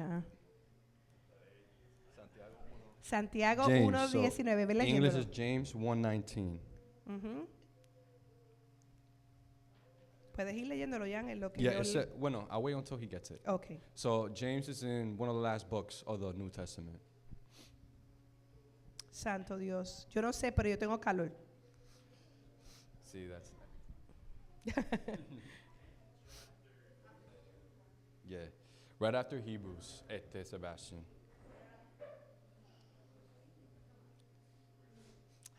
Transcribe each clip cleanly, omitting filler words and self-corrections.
Ya. Santiago James, 1:19. Ve English leyéndolo. is James 1:19. Ujú. Puedes ir leyéndolo ya en lo que Yeah, yo bueno, I'll wait until he gets it. Okay. So James is in one of the last books of the New Testament. Santo Dios. Yo no sé, pero yo tengo calor. See, that's yeah, right after Hebrews, Sebastian.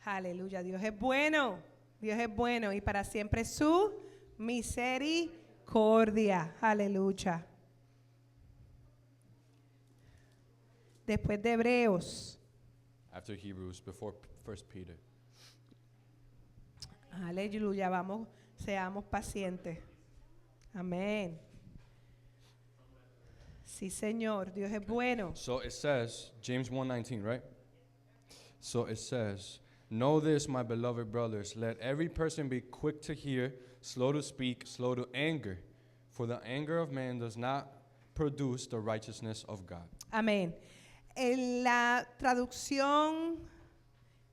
Aleluya. Dios es bueno. Dios es bueno y para siempre su misericordia. Aleluya. Después de Hebreos. After Hebrews, before 1 Peter. Aleluya. Vamos, seamos pacientes. Amén. Sí, Señor. Dios es bueno. So it says, James 1:19, right? So it says, know this, my beloved brothers, let every person be quick to hear, slow to speak, slow to anger, for the anger of man does not produce the righteousness of God. Amén. En la traducción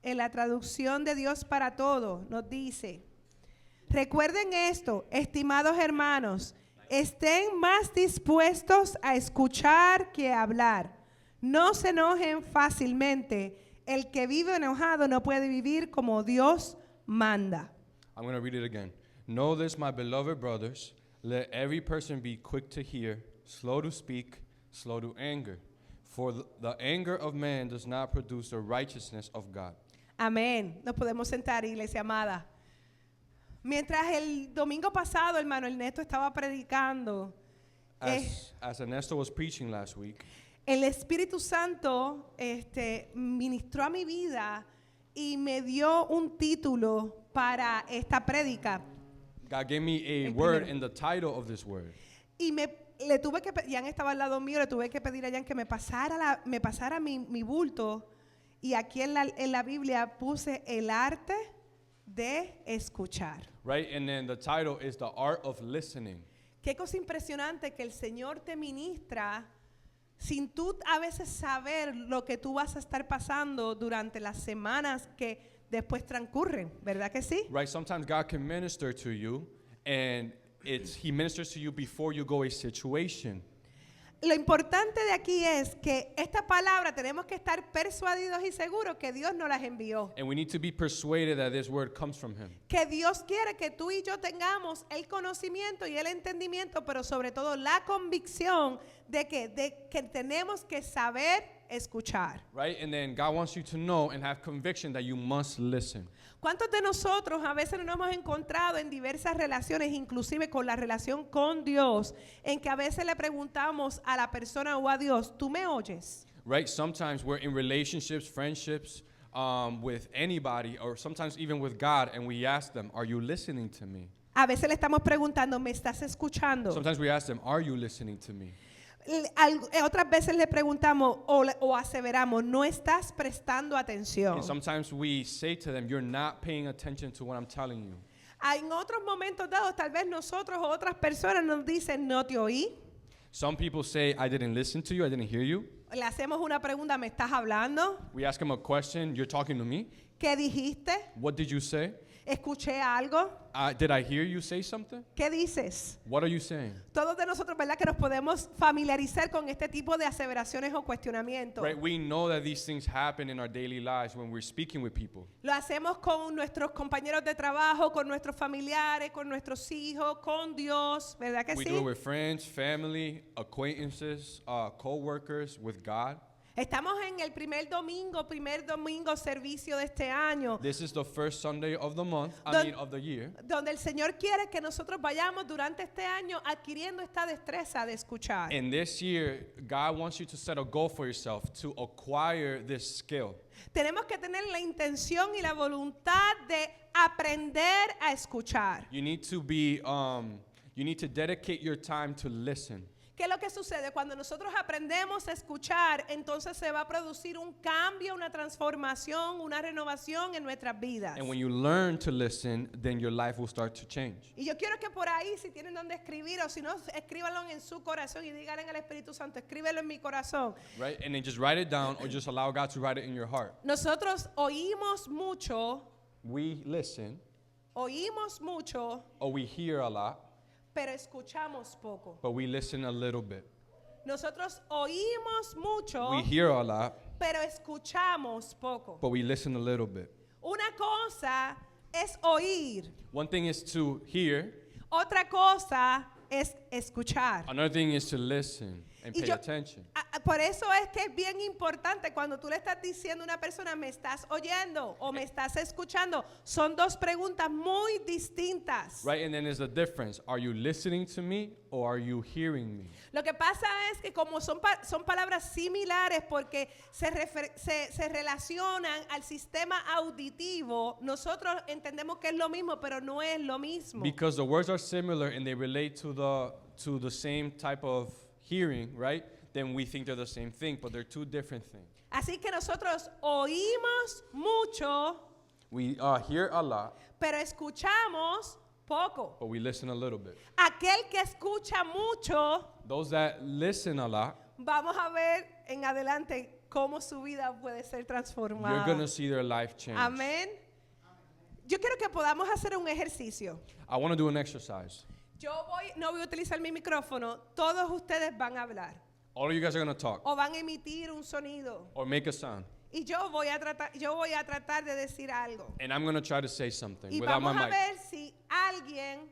de Dios para Todos nos dice, recuerden esto, estimados hermanos, estén más dispuestos a escuchar que a hablar. No se enojen fácilmente. El que vive enojado no puede vivir como Dios manda. I'm going to read it again. Know this, my beloved brothers, let every person be quick to hear, slow to speak, slow to anger. For the anger of man does not produce the righteousness of God. Amén. Nos podemos sentar, iglesia amada. Mientras el domingo pasado, hermano Ernesto estaba predicando, As Ernesto was preaching last week, el Espíritu Santo ministró a mi vida y me dio un título para esta prédica. God gave me a El word primero. in the title of this word. Y le tuve que, Jan estaba al lado mío, le tuve que pedir a Jan que me pasara mi bulto. Y aquí en la Biblia puse el arte de escuchar. Right? And then the title is The Art of Listening. Qué cosa impresionante que el Señor te ministra sin tú a veces saber lo que tú vas a estar pasando durante las semanas que después transcurren, ¿verdad que sí? Right? Sometimes God can minister to you, and He ministers to you before you go a situation. Lo importante de aquí es que esta palabra tenemos que estar persuadidos y seguros que Dios nos las envió. And we need to be persuaded that this word comes from Him. Que Dios quiere que tú y yo tengamos el conocimiento y el entendimiento, pero sobre todo la convicción de que tenemos que saber escuchar. Right? And then God wants you to know and have conviction that you must listen. ¿Cuántos de nosotros a veces nos hemos encontrado en diversas relaciones, inclusive con la relación con Dios, en que a veces le preguntamos a la persona o a Dios, ¿tú me oyes? Right? Sometimes we're in relationships, friendships, with anybody, or sometimes even with God, and we ask them, are you listening to me? A veces le estamos preguntando, ¿me estás escuchando? Sometimes we ask them, are you listening to me? Otras veces le preguntamos o aseveramos, no estás prestando atención. And sometimes we say to them, you're not paying attention to what I'm telling you. En otros momentos dados, tal vez nosotros o otras personas nos dicen, no te oí. Some people say, I didn't listen to you, I didn't hear you. Le hacemos una pregunta, ¿me estás hablando? We ask them a question, you're talking to me? ¿Qué dijiste? What did you say? ¿Escuché algo? Did I hear you say something? ¿Qué dices? What are you saying? Todos de nosotros, ¿verdad? Que nos podemos familiarizar con este tipo de aseveraciones o cuestionamientos. Right, we know that these things happen in our daily lives when we're speaking with people. Lo hacemos con nuestros compañeros de trabajo, con nuestros familiares, con nuestros hijos, con Dios, ¿verdad que We sí? do it with friends, family, acquaintances, co-workers, with God. Estamos en el primer domingo servicio de este año, This is the first Sunday of the month, of the year. donde el Señor quiere que nosotros vayamos durante este año adquiriendo esta destreza de escuchar. And this year, God wants you to set a goal for yourself to acquire this skill. Tenemos que tener la intención y la voluntad de aprender a escuchar. You need to dedicate your time to listen. ¿Qué es lo que sucede? Cuando nosotros aprendemos a escuchar, entonces se va a producir un cambio, una transformación, una renovación en nuestras vidas. And when you learn to listen, then your life will start to change. Y yo quiero que por ahí, si tienen donde escribir, o si no, escríbanlo en su corazón y díganle al Espíritu Santo, escríbelo en mi corazón. Right? And then just write it down or just allow God to write it in your heart. Nosotros oímos mucho, We listen or we hear a lot, pero escuchamos poco. but we listen a little bit. Nosotros oímos mucho, We hear a lot, pero escuchamos poco. but we listen a little bit. Una cosa es oír, One thing is to hear, otra cosa es escuchar. another thing is to listen and Y pay yo- attention. Por eso es que es bien importante cuando tú le estás diciendo a una persona, ¿me estás oyendo o me estás escuchando? Son dos preguntas muy distintas. Right? And then there's a difference. Are you listening to me or are you hearing me? Lo que pasa es que como son palabras similares porque se relacionan al sistema auditivo, nosotros entendemos que es lo mismo, pero no es lo mismo. Because the words are similar and they relate to the same type of hearing, right? Then we think they're the same thing, but they're two different things. Así que nosotros oímos mucho, We hear a lot, pero escuchamos poco. but we listen a little bit. Aquel que escucha mucho, Those that listen a lot, vamos a ver en adelante cómo su vida puede ser you're transformada. going to see their life change. Amén. Yo quiero que podamos hacer un ejercicio. I want to do an exercise. No voy a utilizar mi micrófono. Todos ustedes van a hablar All of you guys are going to talk o van a emitir un sonido. or make a sound. Y yo voy a tratar de decir algo. And I'm going to try to say something Y without my vamos a mic. ver si alguien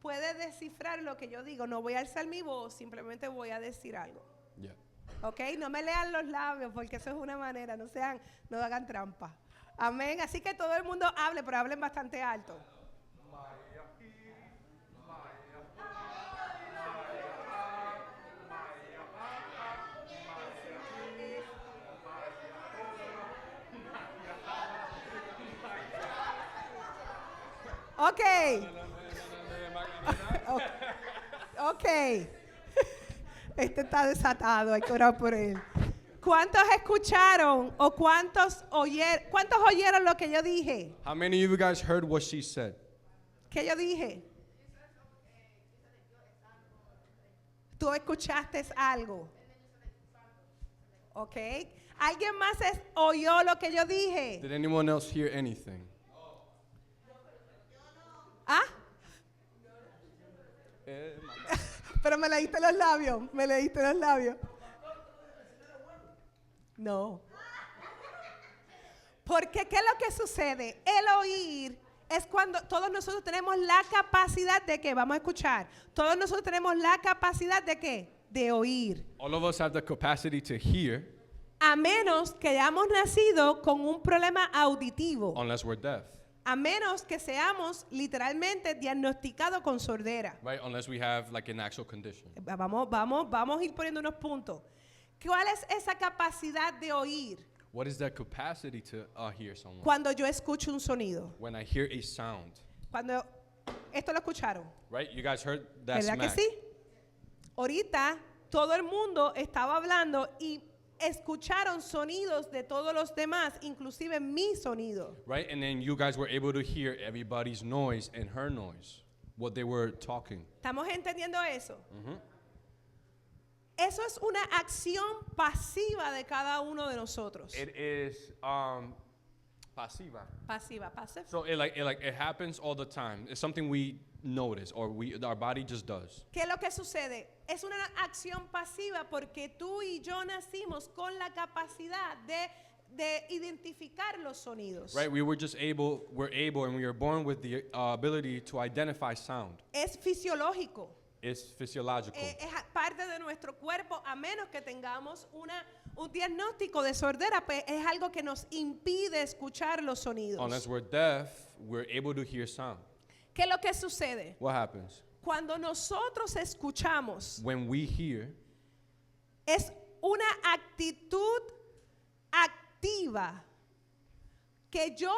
puede descifrar lo que yo digo. No voy a alzar mi voz, simplemente voy a decir algo. Yeah. ¿Ok? No me lean los labios porque eso es una manera, no hagan trampa. Amén. Así que todo el mundo hable, pero hablen bastante alto. Ok. Ok. Este está desatado, hay que orar por él. ¿Cuántos escucharon o cuántos oyeron lo que yo dije? How many of you guys heard what she said? ¿Qué yo dije? Tú escuchaste algo. ¿Ok? ¿Alguien más oyó lo que yo dije? Did anyone else hear anything? ¿Ah? Pero me leíste los labios. No. Porque ¿qué es lo que sucede? El oír es cuando todos nosotros tenemos la capacidad de ¿qué? Vamos a escuchar. Todos nosotros tenemos la capacidad de ¿qué? De oír. All of us have the capacity to hear A menos que hayamos nacido con un problema auditivo. unless we're deaf, A menos que seamos literalmente diagnosticados con sordera. right? Unless we have like an actual condition. Vamos a ir poniendo unos puntos. ¿Cuál es esa capacidad de oír? What is that capacity to hear someone? Cuando yo escucho un sonido. When I hear a sound, Cuando esto lo escucharon, right? You guys heard that ¿verdad que smack, sí? Ahorita todo el mundo estaba hablando y escucharon sonidos de todos los demás, inclusive mi sonido. right? And then you guys were able to hear everybody's noise and her noise, what they were talking. ¿Estamos entendiendo eso? Eso es una acción pasiva de cada uno de nosotros. It is pasiva. Pasiva. So it happens all the time. It's something we notice or our body just does. ¿Qué es lo que sucede? Es una acción pasiva porque tú y yo nacimos con la capacidad de identificar los sonidos. Right? We're able and we are born with the ability to identify sound. Es fisiológico. It's physiological. Es parte de nuestro cuerpo, a menos que tengamos un diagnóstico de sordera, pues es algo que nos impide escuchar los sonidos. Unless we're deaf, we're able to hear sound. ¿Qué es lo que sucede? What happens? Cuando nosotros escuchamos, When we hear, es una actitud activa que yo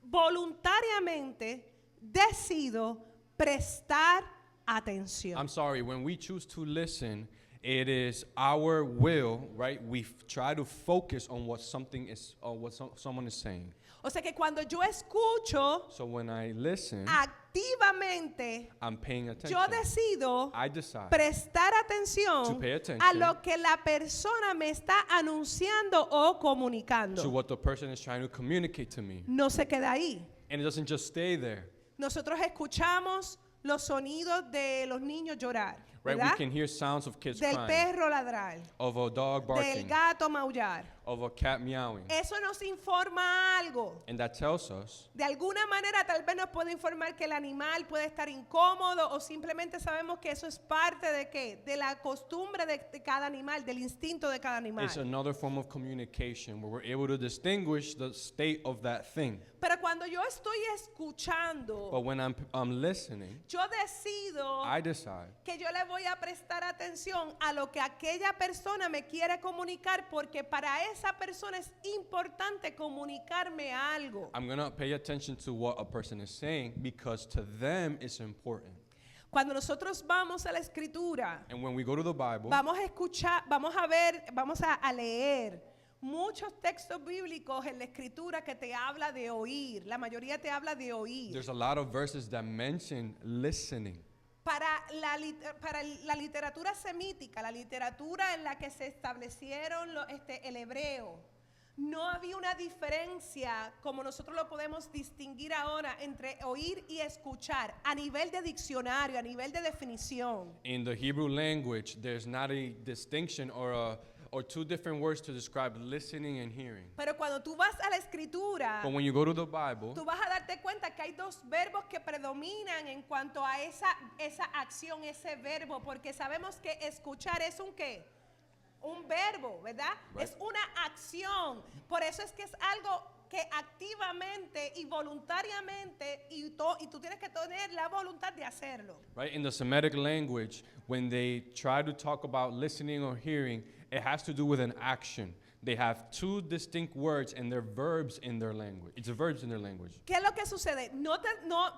voluntariamente decido prestar atención. I'm sorry, when we choose to listen, it is our will, right? We try to focus on what something is, or what someone is saying. O sea que cuando yo escucho So when I listen, activamente, I'm paying attention. yo decido I decide prestar to atención pay attention a lo que la persona me está anunciando o to comunicando. what the person is trying to communicate to me. No se queda ahí. And it doesn't just stay there, Nosotros escuchamos los sonidos de los niños llorar, right? We ¿verdad? can hear sounds of kids Del crying, perro ladrar, of a dog del barking, gato maullar. of a cat meowing. Eso nos informa algo. And that tells us, De alguna manera tal vez nos puede informar que el animal puede estar incómodo o simplemente sabemos que eso es parte de qué, de la costumbre de cada animal, del instinto de cada animal. it's another form of communication where we're able to distinguish the state of that thing. Pero cuando yo estoy escuchando, But when I'm listening, yo decido I decide que yo le voy a prestar atención a lo que aquella persona me quiere comunicar porque para esa persona es importante comunicarme algo. I'm going to pay attention to what a person is saying because to them it's important. Cuando nosotros vamos a la escritura, And when we go to the Bible, vamos a escuchar, vamos a ver, vamos a leer muchos textos bíblicos en la escritura que te habla de oír. La mayoría te habla de oír. there's a lot of verses that mention listening. Para la literatura semítica, la literatura en la que se establecieron el hebreo, no había una diferencia como nosotros lo podemos distinguir ahora entre oír y escuchar a nivel de diccionario, a nivel de definición. In the Hebrew language, there's not a distinction or two different words to describe listening and hearing. Pero cuando tú vas a la escritura, But when you go to the Bible, tú vas a darte cuenta que hay dos verbos que predominan en cuanto a esa acción, ese verbo, porque sabemos que escuchar es un ¿qué? Un verbo, ¿verdad? Right. Es una acción. Por eso es que es algo que activamente y voluntariamente y tú tienes que tener la voluntad de hacerlo. right? In the Semitic language, when they try to talk about listening or hearing, it has to do with an action. They have two distinct words and they're verbs in their language. It's verbs in their language. ¿Qué es lo que sucede?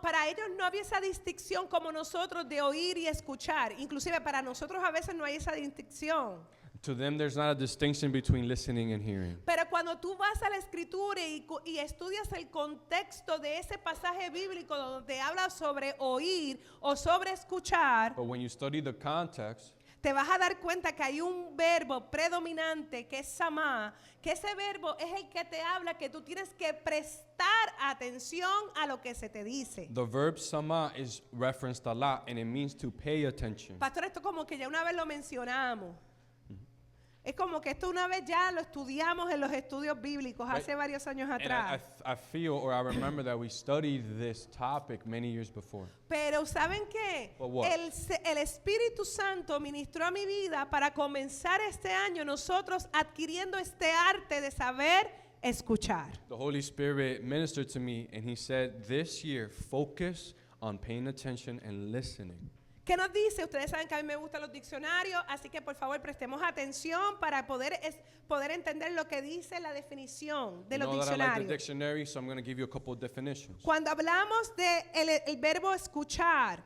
Para ellos no había esa distinción como nosotros de oír y escuchar. Inclusive para nosotros a veces no hay esa distinción. To them, there's not a distinction between listening and hearing. Pero cuando tú vas a la escritura y estudias el contexto de ese pasaje bíblico donde habla sobre oír o sobre escuchar, But when you study the context, te vas a dar cuenta que hay un verbo predominante que es samá, que ese verbo es el que te habla que tú tienes que prestar atención a lo que se te dice. the verb sama is referenced a lot and it means to pay attention. Pastor, esto como que ya una vez lo mencionamos. Es como que esto una vez ya lo estudiamos en los estudios bíblicos hace varios años And atrás. I feel or I remember that we studied this topic many years before. Pero ¿saben qué? But what? El Espíritu Santo ministró a mi vida para comenzar este año nosotros adquiriendo este arte de saber escuchar. The Holy Spirit ministered to me and he said, this year, focus on paying attention and listening. ¿Qué nos dice? Ustedes saben que a mí me gustan los diccionarios, así que por favor prestemos atención para poder entender lo que dice la definición de You los know that I like the diccionarios. dictionary, so I'm going to give you a couple of definitions. Cuando hablamos de el verbo escuchar,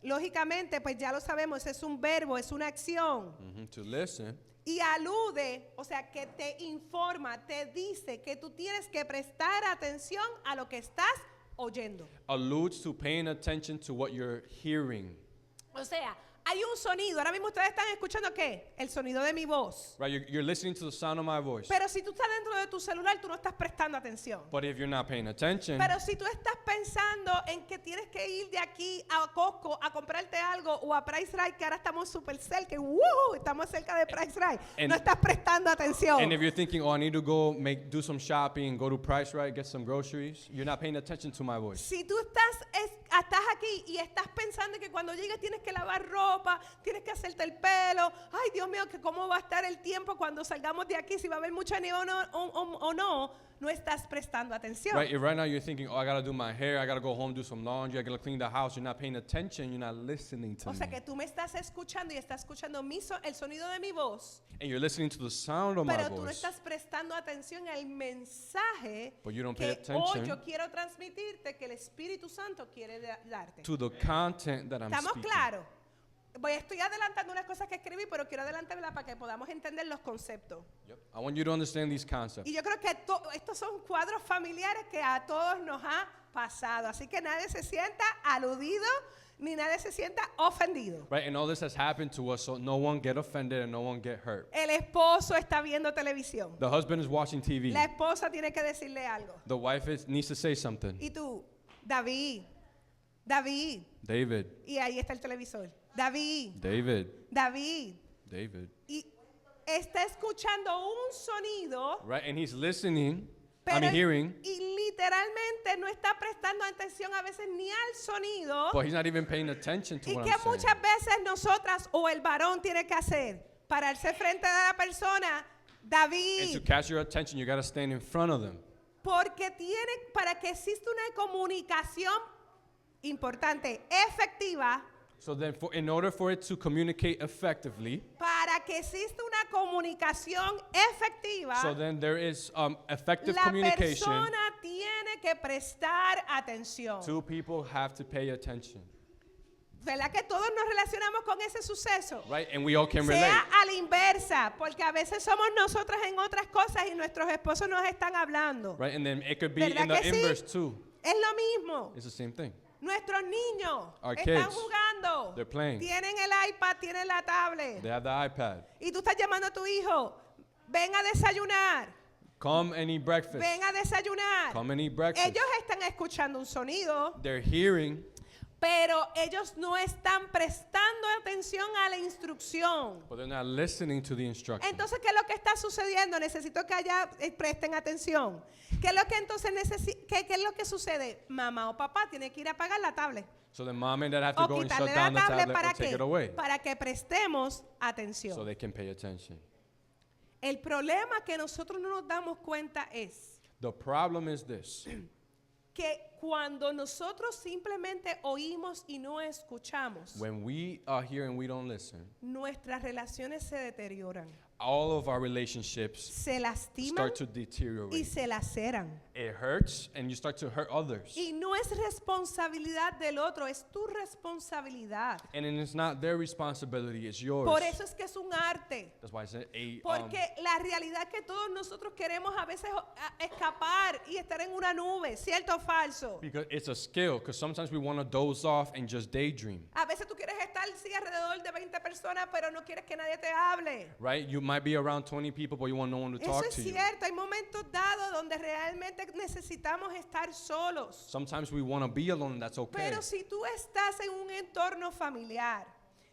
lógicamente, pues ya lo sabemos, es un verbo, es una acción. To listen, Y alude, o sea, que te informa, te dice que tú tienes que prestar atención a lo que estás oyendo. alludes to paying attention to what you're hearing. O sea, hay un sonido. Ahora mismo ustedes están escuchando ¿qué? El sonido de mi voz. Right? You're listening to the sound of my voice. Pero si tú estás dentro de tu celular, tú no estás prestando atención. But if you're not paying attention, Pero si tú estás pensando en que tienes que ir de aquí a Costco a comprarte algo o a Price Right, que ahora estamos súper cerca, estamos cerca de Price Right, And- no estás prestando atención. and if you're thinking, oh, I need to go do some shopping, go to Price Right, get some groceries, you're not paying attention to my voice. Si tú estás aquí y estás pensando que cuando llegues tienes que lavar ropa, tienes que hacerte el pelo, ay Dios mío, que cómo va a estar el tiempo cuando salgamos de aquí, si va a haber mucha nieve o no estás prestando atención. Right? If right now you're thinking, oh, I got to do my hair, I got to go home, do some laundry, I got to clean the house, you're not paying attention, you're not listening to O sea me. que tú me estás escuchando y estás escuchando el sonido de mi voz, And you're listening to the sound of my pero tú no voice, estás prestando atención al mensaje but you don't pay que hoy attention yo quiero transmitirte que el Espíritu Santo quiere darte. to the content that I'm ¿Estamos speaking. claros? Estoy adelantando unas cosas que escribí, pero quiero adelantarlas para que podamos entender los conceptos. Yep. I want you to understand these concepts. Y yo creo que estos son cuadros familiares que a todos nos ha pasado. Así que nadie se sienta aludido ni nadie se sienta ofendido. Right? And all this has happened to us, so no one get offended and no one get hurt. El esposo está viendo televisión. The husband is watching TV. La esposa tiene que decirle algo. The wife needs to say something. Y tú, David, David, y ahí está el televisor. David, David. y está escuchando un sonido, Right? And he's listening, pero hearing, y literalmente no está prestando atención a veces ni al sonido. but he's not even paying attention to Y what que I'm saying. muchas veces nosotras o el varón tiene que hacer, pararse frente a la persona, And to David, catch your attention, you got to stand in front of them. porque para que exista una comunicación importante, efectiva, So then, in order for it to communicate effectively, para que exista una comunicación efectiva, so then there is effective la communication. persona tiene que prestar atención. Two people have to pay attention, ¿Verdad que todos nos relacionamos con ese suceso? right? And we all can relate. Sea a la inversa, porque a veces somos nosotras en otras cosas y nuestros esposos nos están hablando. Right? And then it could be ¿Verdad in the que sí? inverse too. Es lo mismo. It's the same thing. Nuestros niños Our están kids, jugando. they're playing. Tienen el iPad, tienen la tablet. They have the iPad. Y tú estás llamando a tu hijo. Ven a desayunar. Come and eat breakfast. Ven a desayunar. Come and eat breakfast. Ellos están escuchando un sonido, They're hearing, pero ellos no están prestando atención a la instrucción. but they're not listening to the instruction. Entonces, ¿qué es lo que está sucediendo? Necesito que allá presten atención. ¿Qué es lo que entonces qué es lo que sucede? Mamá o papá tiene que ir a apagar la tablet. So then mom and dad have to O go and quitarle shut la down the tablet tablet para or take qué? it away Para que prestemos atención. so they can pay attention. El problema que nosotros no nos damos cuenta es The problem is this. que cuando nosotros simplemente oímos y no escuchamos, When we are here and we don't listen, nuestras relaciones se deterioran, all of our relationships se lastiman start to y deteriorate. se laceran. It hurts and you start to hurt others. Y no es responsabilidad del otro, es tu responsabilidad. And then it's not their responsibility, it's yours. Por eso es que es un arte. That's why I said Porque la realidad que todos nosotros queremos a veces escapar y estar en una nube, ¿cierto o falso? because it's a skill, because sometimes we want to doze off and just daydream. A veces tú quieres estar sí alrededor de 20 personas, pero no quieres que nadie te hable. Right? You might be around 20 people, but you want no one to Eso talk es to you. cierto, hay momentos dados donde realmente necesitamos estar solos. Sometimes we want to be alone, and that's okay. Pero si tú estás en un entorno familiar,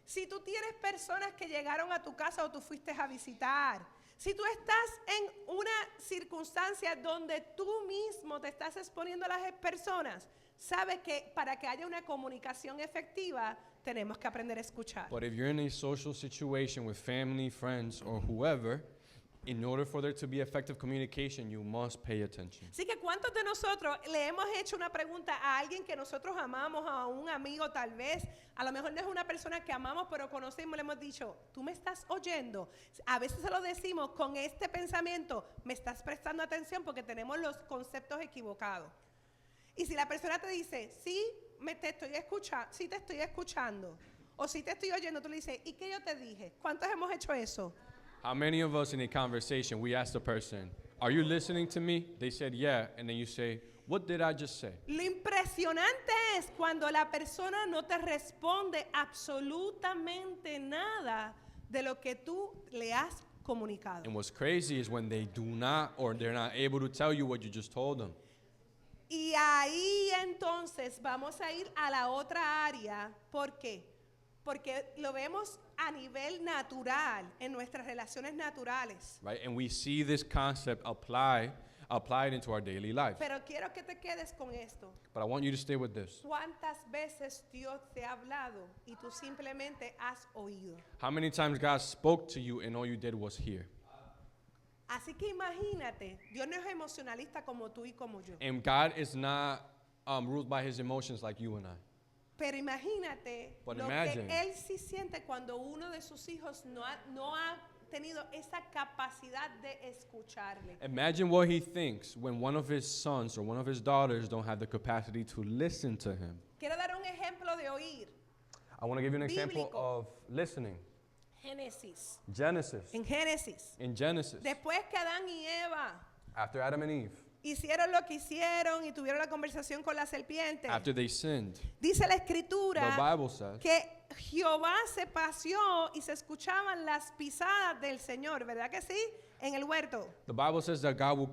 si tú tienes personas que llegaron a tu casa o tú fuiste a visitar, si tú estás en una circunstancia donde tú mismo te estás exponiendo a las personas, sabes que para que haya una comunicación efectiva, tenemos que aprender a escuchar. But if you're in a social situation with family, friends, or whoever, in order for there to be effective communication, you must pay attention. Así que ¿cuántos de nosotros le hemos hecho una pregunta a alguien que nosotros amamos, a un amigo tal vez? A lo mejor no es una persona que amamos, pero conocemos, le hemos dicho, ¿tú me estás oyendo? A veces se lo decimos con este pensamiento, me estás prestando atención porque tenemos los conceptos equivocados. Y si la persona te dice, sí, te estoy escuchando, o sí te estoy oyendo, tú le dices, ¿y qué yo te dije? ¿Cuántos hemos hecho eso? How many of us in a conversation, we ask the person, are you listening to me? They said, yeah. And then you say, what did I just say? Lo impresionante es cuando la persona no te responde absolutamente nada de lo que tú le has comunicado. And what's crazy is when they do not, or they're not able to tell you what you just told them. Y ahí entonces vamos a ir a la otra área. ¿Por qué? Porque lo vemos a nivel natural, en nuestras relaciones naturales. Right? And we see this concept applied into our daily life. Pero quiero que te quedes con esto. But I want you to stay with this. ¿Cuántas veces Dios te ha hablado y tú simplemente has oído? How many times God spoke to you and all you did was hear? Así que imagínate, Dios no es emocionalista como tú y como yo. And God is not ruled by his emotions like you and I. Pero imagínate But lo imagine. que él sí siente cuando uno de sus hijos no ha tenido esa capacidad de escucharle. Imagine what he thinks when one of his sons or one of his daughters don't have the capacity to listen to him. Quiero dar un ejemplo de oír. I want to give you an example Bíblico. of listening. Génesis. Genesis. En Génesis. In Genesis, Después que Adán y Eva after Adam and Eve, hicieron lo que hicieron y tuvieron la conversación con la serpiente, after they sinned, dice la the escritura Bible says que Jehová se paseó y se escuchaban las pisadas del Señor, ¿verdad que sí? En el huerto. that God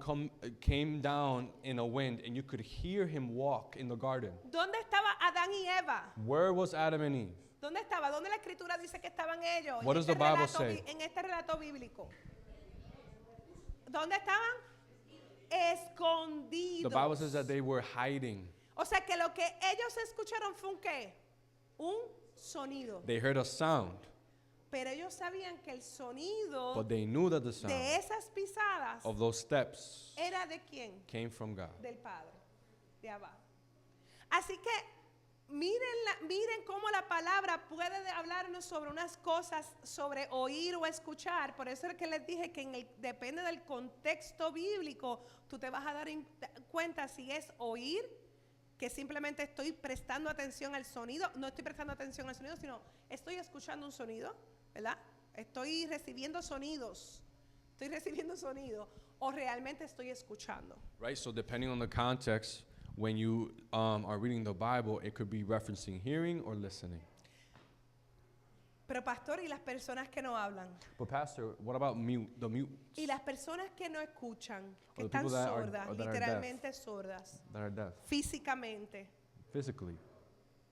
came down in a wind and you could hear him walk in the garden. ¿Dónde estaba Adán y Eva? Where was Adam and Eve? ¿Dónde estaba? ¿Dónde la escritura dice que estaban ellos? What does the Bible say? En este relato bíblico. ¿Dónde estaban? Escondidos. The Bible says that they were hiding. O sea que lo que ellos escucharon fue un qué? Un sonido. They heard a sound, Pero ellos sabían que el sonido but they knew that the sound de esas pisadas of those steps era de quién? came from God. Del Padre, de Abba. Así que miren cómo la palabra puede hablarnos sobre unas cosas, sobre oír o escuchar. Por eso es que les dije que depende del contexto bíblico, tú te vas a dar cuenta si es oír, que simplemente estoy prestando atención al sonido, no estoy prestando atención al sonido, sino estoy escuchando un sonido, ¿verdad? Estoy recibiendo sonidos, o realmente estoy escuchando. Right? So depending on the context, when you are reading the Bible, it could be referencing hearing or listening. Pero pastor, ¿y las personas que no hablan? But Pastor, what about the mute Y las personas que no escuchan, que Or the están people that sordas, are deaf. literalmente sordas, that are deaf físicamente. physically?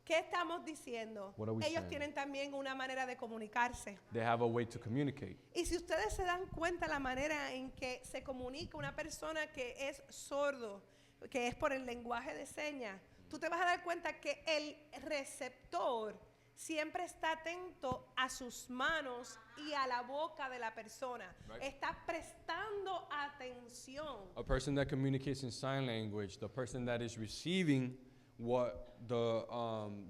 ¿Qué estamos diciendo? What are we Ellos saying? tienen también una manera de comunicarse. They have a way to communicate. Y si ustedes se dan cuenta la manera en que se comunica una persona que es sordo, que es por el lenguaje de señas, tú te vas a dar cuenta que el receptor siempre está atento a sus manos y a la boca de la persona. Right. Está prestando atención. A person that communicates in sign language, the person that is receiving what the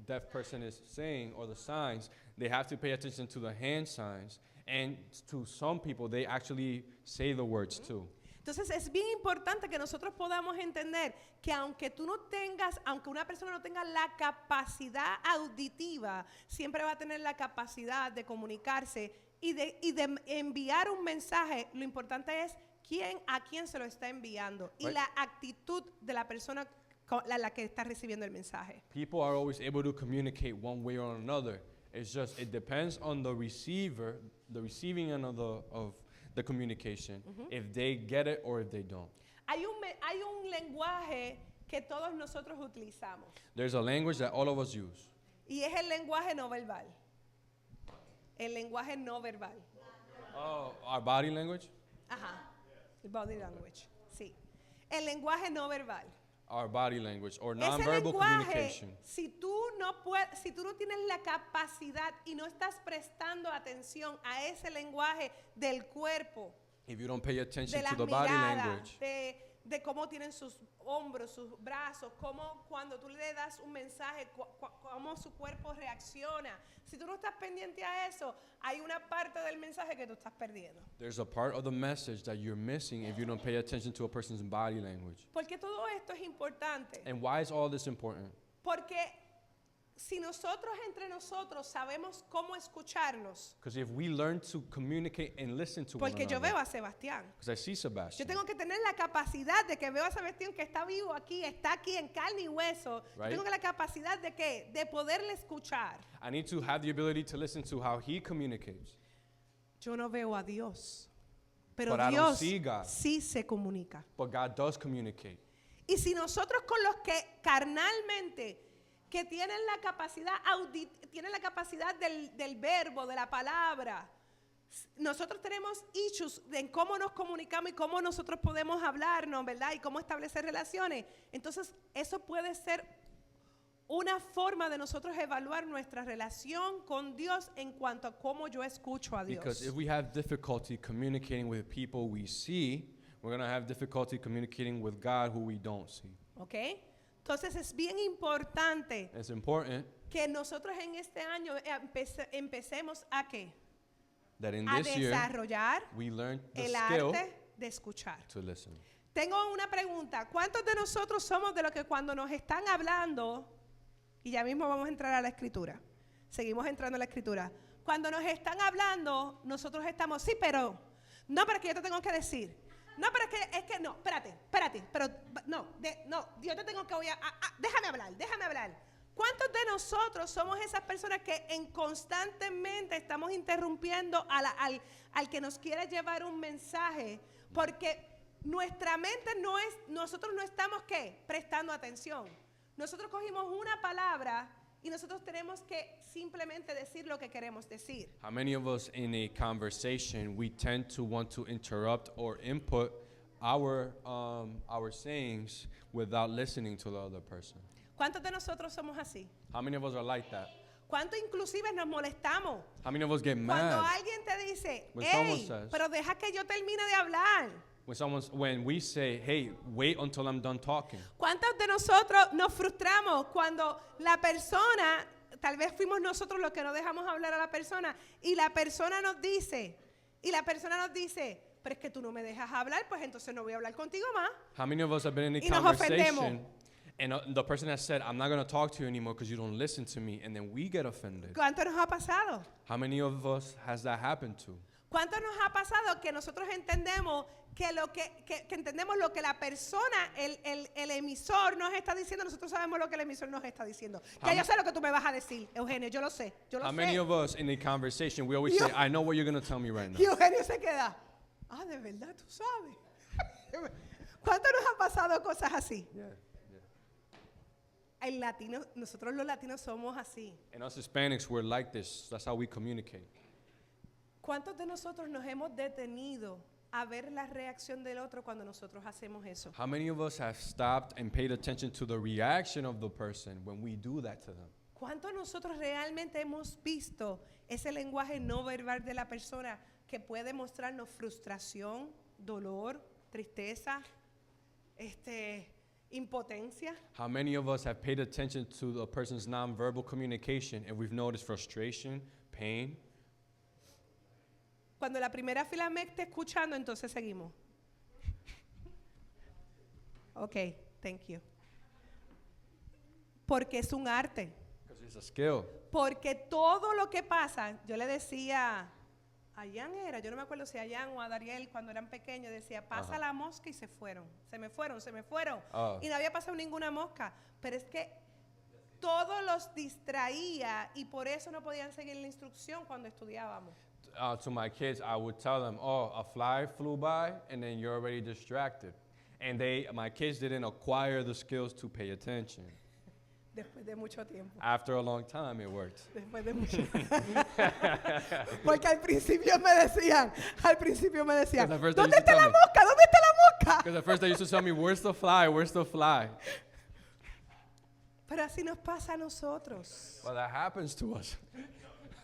deaf person is saying or the signs, they have to pay attention to the hand signs. And to some people, they actually say the words too. Entonces es bien importante que nosotros podamos entender que aunque una persona no tenga la capacidad auditiva, siempre va a tener la capacidad de comunicarse y de enviar un mensaje. Lo importante es a quién se lo está enviando y Right. la actitud de la persona la que está recibiendo el mensaje. People are always able to communicate one way or another. It's just, it depends on the receiver, the receiving end of the communication, if they get it or if they don't. Hay un lenguaje que todos nosotros utilizamos There's a language that all of us use. y es el lenguaje no verbal. El lenguaje no verbal. Oh, our body language? Ajá. El body language. Sí. El lenguaje no verbal. Our body language or Ese nonverbal lenguaje, communication. si tú no tienes la capacidad y no estás prestando atención a ese lenguaje del cuerpo, If you don't pay de attention las to the body miradas, language, de cómo tienen sus hombros, sus brazos, cómo cuando tú le das un mensaje, cómo su cuerpo reacciona. Si tú no estás pendiente a eso, hay una parte del mensaje que tú estás perdiendo. there's a part of the message that you're missing if you don't pay attention to a person's body language. Porque todo esto es importante. And why is all this important? Porque si nosotros entre nosotros sabemos cómo escucharnos, Because if we learn to communicate and listen to one porque yo another, veo a Sebastián. because I see Yo Sebastian, tengo que tener la capacidad de que veo a Sebastián que está vivo aquí, está aquí en carne y hueso. Yo Right. tengo la capacidad de ¿qué? De poderle escuchar. I need to have the ability to listen to how he communicates. Yo no veo a Dios, pero But I don't Dios see God. sí se comunica. But God does communicate. Y si nosotros con los que carnalmente que tienen la capacidad del verbo, de la palabra, nosotros tenemos issues en cómo nos comunicamos y cómo nosotros podemos hablarnos, ¿verdad? Y cómo establecer relaciones. Entonces, eso puede ser una forma de nosotros evaluar nuestra relación con Dios en cuanto a cómo yo escucho a Dios. Because if we have difficulty communicating with people we see, we're going to have difficulty communicating with God who we don't see. ¿Ok? Entonces es bien importante It's important que nosotros en este año empecemos a ¿qué? That in A this year, desarrollar we learn the el skill arte de escuchar. to listen. Tengo una pregunta. ¿Cuántos de nosotros somos de los que cuando nos están hablando, y ya mismo vamos a entrar a la escritura, seguimos entrando a la escritura, cuando nos están hablando, nosotros estamos, sí, pero, no, pero es que yo te tengo que decir, no, pero es que no, espérate, pero, no, yo te tengo que, déjame hablar. ¿Cuántos de nosotros somos esas personas que constantemente estamos interrumpiendo al que nos quiere llevar un mensaje? Porque nuestra mente nosotros no estamos ¿qué? Prestando atención. Nosotros cogimos una palabra y nosotros tenemos que simplemente decir lo que queremos decir. How many of us in a conversation, we tend to want to interrupt or input our sayings without listening to the other person? ¿Cuántos de nosotros somos así? How many of us are like that? ¿Cuántos inclusive nos molestamos? How many of us get Cuando mad alguien te dice, when someone hey, says- pero deja que yo termine de hablar. when we say, hey, wait until I'm done talking? ¿Cuántos de nosotros nos frustramos cuando la persona, tal vez fuimos nosotros los que no dejamos hablar a la persona, y la persona nos dice, pero es que tú no me dejas hablar, pues entonces no voy a hablar contigo más. How many of us have been in a Y nos ofendemos. conversation and the person has said, I'm not going to talk to you anymore because you don't listen to me, and then we get offended? ¿Cuánto nos ha pasado? How many of us has that happened to? ¿Cuánto nos ha pasado que nosotros entendemos que entendemos lo que la persona, el emisor nos está diciendo? Nosotros sabemos lo que el emisor nos está diciendo. Ya yo sé lo que tú me vas a decir, Eugenio, yo lo sé. How many of us in a conversation, we always Yo- say, I know what you're going to tell me right now. Y Eugenio se queda, de verdad, tú sabes. ¿Cuánto nos han pasado cosas así? Yeah. El latino, nosotros los latinos somos así. And us Hispanics, we're like this. That's how we communicate. ¿Cuántos de nosotros nos hemos detenido a ver la reacción del otro cuando nosotros hacemos eso? How many of us have stopped and paid attention to the reaction of the person when we do that to them? ¿Cuántos nosotros realmente hemos visto ese lenguaje no verbal de la persona que puede mostrarnos frustración, dolor, tristeza, impotencia? How many of us have paid attention to the person's nonverbal communication and we've noticed frustration, pain? Cuando la primera fila me esté escuchando, entonces seguimos. Ok, thank you. Porque es un arte. Because it's a skill. Porque todo lo que pasa, yo le decía a Jan yo no me acuerdo si a Jan o a Dariel cuando eran pequeños, decía, pasa Ajá. la mosca y se fueron. Se me fueron. Ah. Y no había pasado ninguna mosca. Pero es que todo los distraía y por eso no podían seguir la instrucción cuando estudiábamos. To my kids, I would tell them, oh, a fly flew by and then you're already distracted. And my kids didn't acquire the skills to pay attention. Después de mucho tiempo. After a long time, it worked. Después de mucho Porque al principio me decían, Because at first they ¿dónde used to está la tell me- mosca? ¿Dónde está la mosca? Because at first they used to tell me, where's the fly? Where's the fly? Pero así nos pasa a nosotros. Well, that happens to us.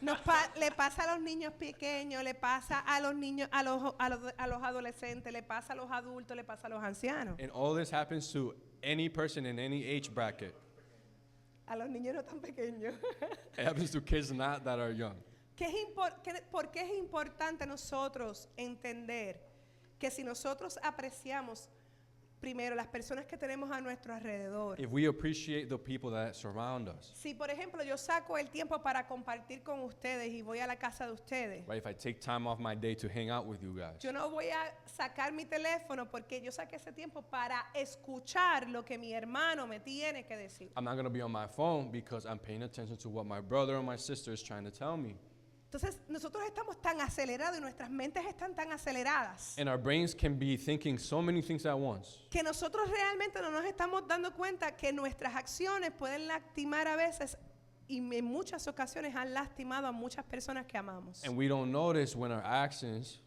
Le pasa a los niños pequeños, le pasa a los niños, a los adolescentes, le pasa a los adultos, le pasa a los ancianos. And all this happens to any person in any age bracket. A los niños no tan pequeños. It happens to kids not that are young. ¿Por qué es importante nosotros entender que si nosotros apreciamos primero las personas que tenemos a nuestro alrededor? If we appreciate the people that surround us, Si por ejemplo yo saco el tiempo para compartir con ustedes y voy a la casa de ustedes, right? If I take time off my day to hang out with you guys, yo no voy a sacar mi teléfono porque yo saqué ese tiempo para escuchar lo que mi hermano me tiene que decir. I'm not going to be on my phone because I'm paying attention to what my brother or my sister is trying to tell me. Entonces nosotros estamos tan acelerados y nuestras mentes están tan aceleradas And our brains can be thinking so many things at once que nosotros realmente no nos estamos dando cuenta que nuestras acciones pueden lastimar a veces y en muchas ocasiones han lastimado a muchas personas que amamos. and we don't notice when our actions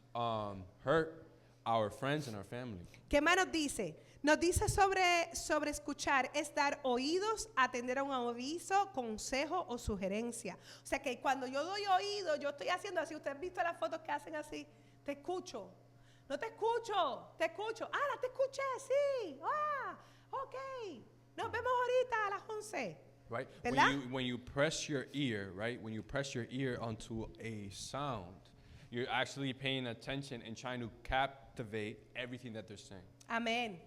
hurt our friends and our family. ¿Qué más nos dice? Nos dice sobre escuchar, es dar oídos, atender a un aviso, consejo o sugerencia. O sea que cuando yo doy oído, yo estoy haciendo así. Ustedes han visto las fotos que hacen así. Te escucho. No te escucho. Te escucho. Te escuché, sí. Ok. Nos vemos ahorita a las 11. Right? ¿Verdad? When you press your ear, right? When you press your ear onto a sound, you're actually paying attention and trying to captivate everything that they're saying. Amén.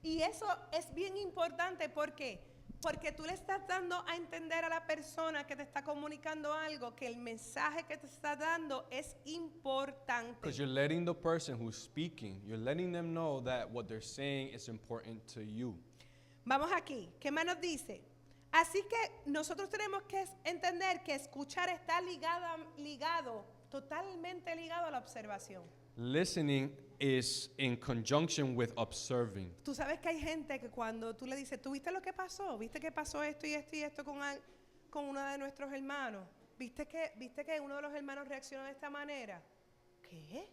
Y eso es bien importante, ¿por qué? Porque tú le estás dando a entender a la persona que te está comunicando algo, que el mensaje que te está dando es importante. Because you're letting the person who's speaking, you're letting them know that what they're saying is important to you. Vamos aquí, ¿qué más nos dice? Así que nosotros tenemos que entender que escuchar está totalmente ligado a la observación. Listening is in conjunction with observing. Tú sabes que hay gente que cuando tú le dices, ¿tú viste lo que pasó? ¿Viste que pasó esto y esto y esto con uno de nuestros hermanos? ¿Viste que uno de los hermanos reaccionó de esta manera? ¿Qué?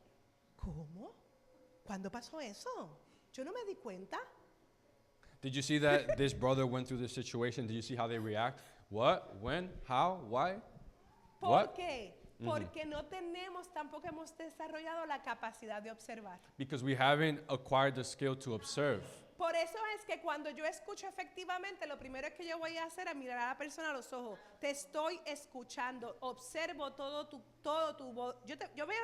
¿Cómo? ¿Cuándo pasó eso? Yo no me di cuenta. Did you see that this brother went through this situation? Did you see how they react? What? When? How? Why? ¿Por What? qué? Porque tampoco hemos desarrollado la capacidad de observar. Because we haven't acquired the skill to observe. Por eso es que cuando yo escucho efectivamente, lo primero que yo voy a hacer es mirar a la persona a los ojos. Te estoy escuchando, observo todo tu voz. Yo veo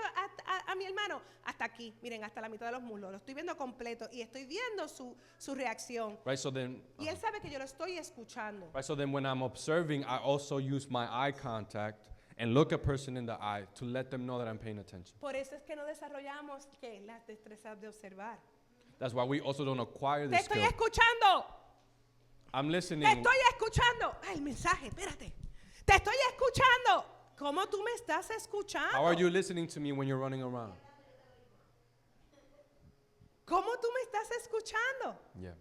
a mi hermano hasta aquí, miren, hasta la mitad de los muslos. Lo estoy viendo completo y estoy viendo su reacción. Right? So then Y él sabe que yo lo estoy escuchando. right, so then when I'm observing, I also use my eye contact and look a person in the eye to let them know that I'm paying attention. Por eso es que no desarrollamos las destrezas de observar. That's why we also don't acquire Te this estoy skill. escuchando. I'm listening. Te estoy escuchando. El mensaje, espérate. Te estoy escuchando. ¿Cómo tú me estás escuchando? How are you listening to me when you're running around? ¿Cómo tú me estás escuchando? Yeah.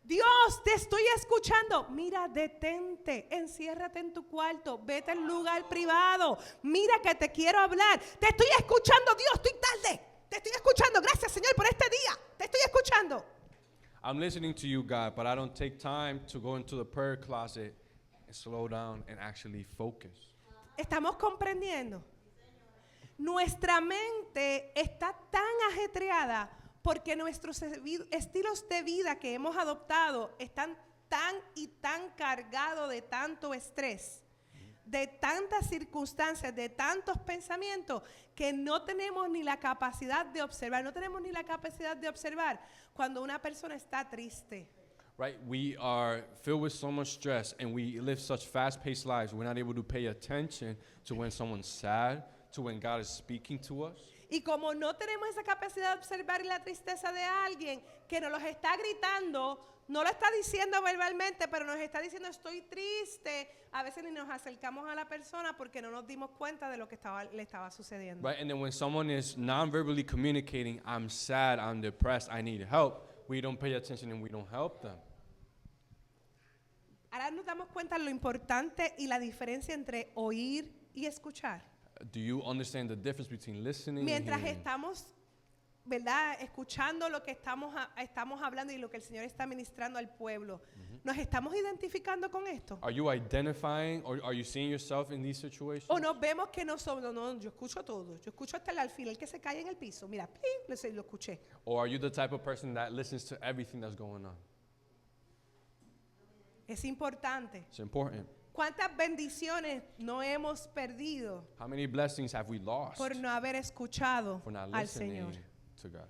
Dios, te estoy escuchando. Mira, detente, enciérrate en tu cuarto, vete al lugar privado. Mira que te quiero hablar. Te estoy escuchando, Dios, estoy tarde. Te estoy escuchando. Gracias, Señor, por este día. Te estoy escuchando. I'm listening to you, God, but I don't take time to go into the prayer closet and slow down and actually focus. ¿Estamos comprendiendo? Nuestra mente está tan ajetreada porque nuestros estilos de vida que hemos adoptado están tan cargados de tanto estrés, de tantas circunstancias, de tantos pensamientos, que no tenemos ni la capacidad de observar. No tenemos ni la capacidad de observar cuando una persona está triste. Right? We are filled with so much stress and we live such fast-paced lives. We're not able to pay attention to when someone's sad, to when God is speaking to us. Y como no tenemos esa capacidad de observar la tristeza de alguien que nos los está gritando, no lo está diciendo verbalmente, pero nos está diciendo estoy triste, a veces ni nos acercamos a la persona porque no nos dimos cuenta de lo que le estaba sucediendo. Right? And then when someone is non-verbally communicating, I'm sad, I'm depressed, I need help, we don't pay attention and we don't help them. Ahora nos damos cuenta de lo importante y la diferencia entre oír y escuchar. Do you understand the difference between listening and Mientras hearing? estamos, ¿verdad?, escuchando lo que estamos hablando y lo que el Señor está ministrando al pueblo, ¿nos estamos identificando con esto? Are you identifying or are you seeing yourself in these situations? O nos vemos que no somos, no, yo escucho todo, yo escucho hasta el alfiler que se cae en el piso, mira, ¡pling!, lo escuché. Or are you the type of person that listens to everything that's going on? Es importante. It's important. ¿Cuántas bendiciones no hemos perdido How many blessings have we lost por no haber escuchado for not al listening Señor? to God?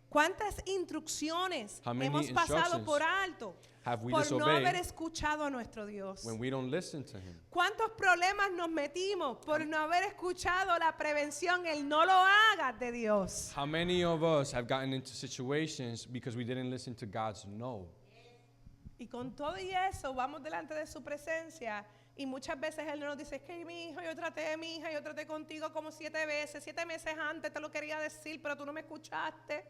¿Cuántas instrucciones How many hemos pasado instructions por alto have we por no disobeyed haber escuchado a nuestro Dios? when we don't listen to Him? ¿Cuántos problemas nos metimos por no haber escuchado la prevención, el no lo hagas de Dios? How many of us have gotten into situations because we didn't listen to God's no? Y con todo y eso vamos delante de su presencia y muchas veces Él nos dice, es que mi hijo, yo traté contigo como 7 veces, 7 meses antes te lo quería decir, pero tú no me escuchaste.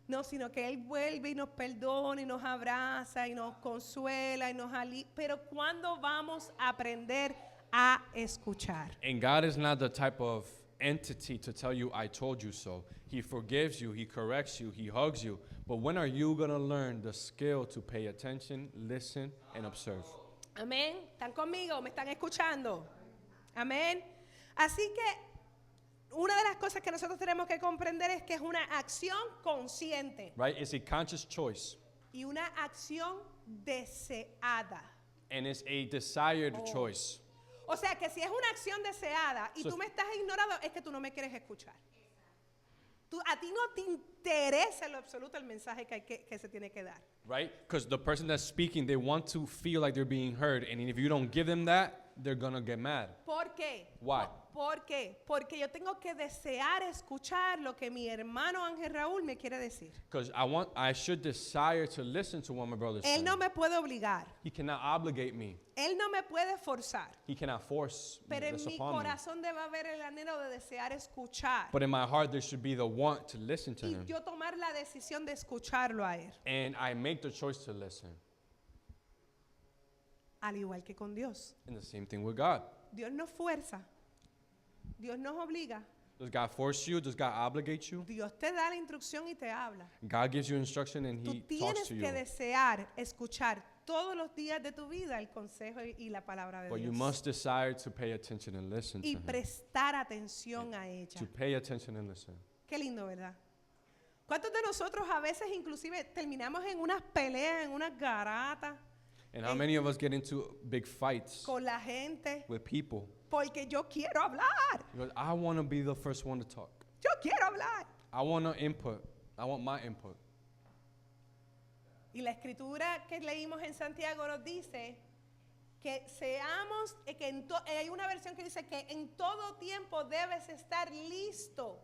No, sino que Él vuelve y nos perdona y nos abraza y nos consuela y nos alivia. Pero ¿cuándo vamos a aprender a escuchar? And God is not the type of entity to tell you, I told you so. He forgives you, He corrects you, He hugs you. But when are you going to learn the skill to pay attention, listen, and observe? Amén. ¿Están conmigo? ¿Me están escuchando? Amén. Así que una de las cosas que nosotros tenemos que comprender es que es una acción consciente Right? It's a conscious choice. y una acción deseada. And it's a desired Oh. choice. O sea que si es una acción deseada y So- tú me estás ignorando, es que tú no me quieres escuchar. A ti no te interesa en lo absoluto el mensaje que se tiene que dar. Right? Because the person that's speaking, they want to feel like they're being heard. And if you don't give them that, they're going to get mad. ¿Por qué? Why? ¿Por qué? Porque yo tengo que desear escuchar lo que mi hermano Ángel Raúl me quiere decir. Because I should desire to listen to what my brother's Él saying. no me puede obligar. He cannot obligate me. Él no me puede forzar. He cannot force Pero en this mi upon me. corazón debe haber el anhelo de desear escuchar. But in my heart, there should be the want to listen to Y him. yo tomar la decisión de escucharlo a él. And I make the choice to listen. Al igual que con Dios. And the same thing with God. Dios nos fuerza. Dios nos obliga. Does God force you? Does God obligate you? Dios te da la instrucción y te habla. God gives you instruction and Tú he talks tienes to que you. desear escuchar todos los días de tu vida el consejo y la palabra de But you Dios. must desire to pay attention and listen to Y him. prestar atención a ella. To pay attention and listen. Qué lindo, ¿verdad? ¿Cuántos de nosotros a veces inclusive terminamos en unas peleas, en unas garatas And how many of us get into big fights con la gente? with people? Porque yo quiero hablar. Because I want to be the first one to talk. Yo quiero hablar. I want to input. I want my input. Y la escritura que leímos en Santiago nos dice que seamos, hay una versión que dice que en todo tiempo debes estar listo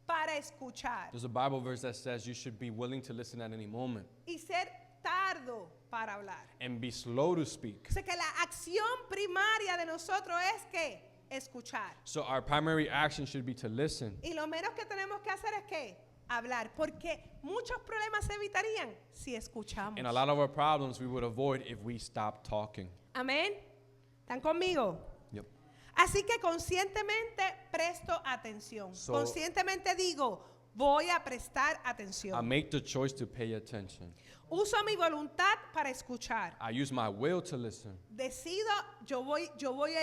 para escuchar There's a Bible verse that says you should be willing to listen at any moment y ser tardo para hablar. and be slow to speak. O sea que la acción primaria de nosotros es que escuchar. So our primary action should be to listen. Y lo menos que tenemos que hacer es que hablar, porque muchos problemas se evitarían si escuchamos. And a lot of our problems we would avoid if we stopped talking. Amén. ¿Están conmigo? Yep. Así que conscientemente presto atención. So- Conscientemente digo, voy a prestar I atención. make the choice to pay attention. Uso mi voluntad para escuchar. I use my will to listen. Decido, yo voy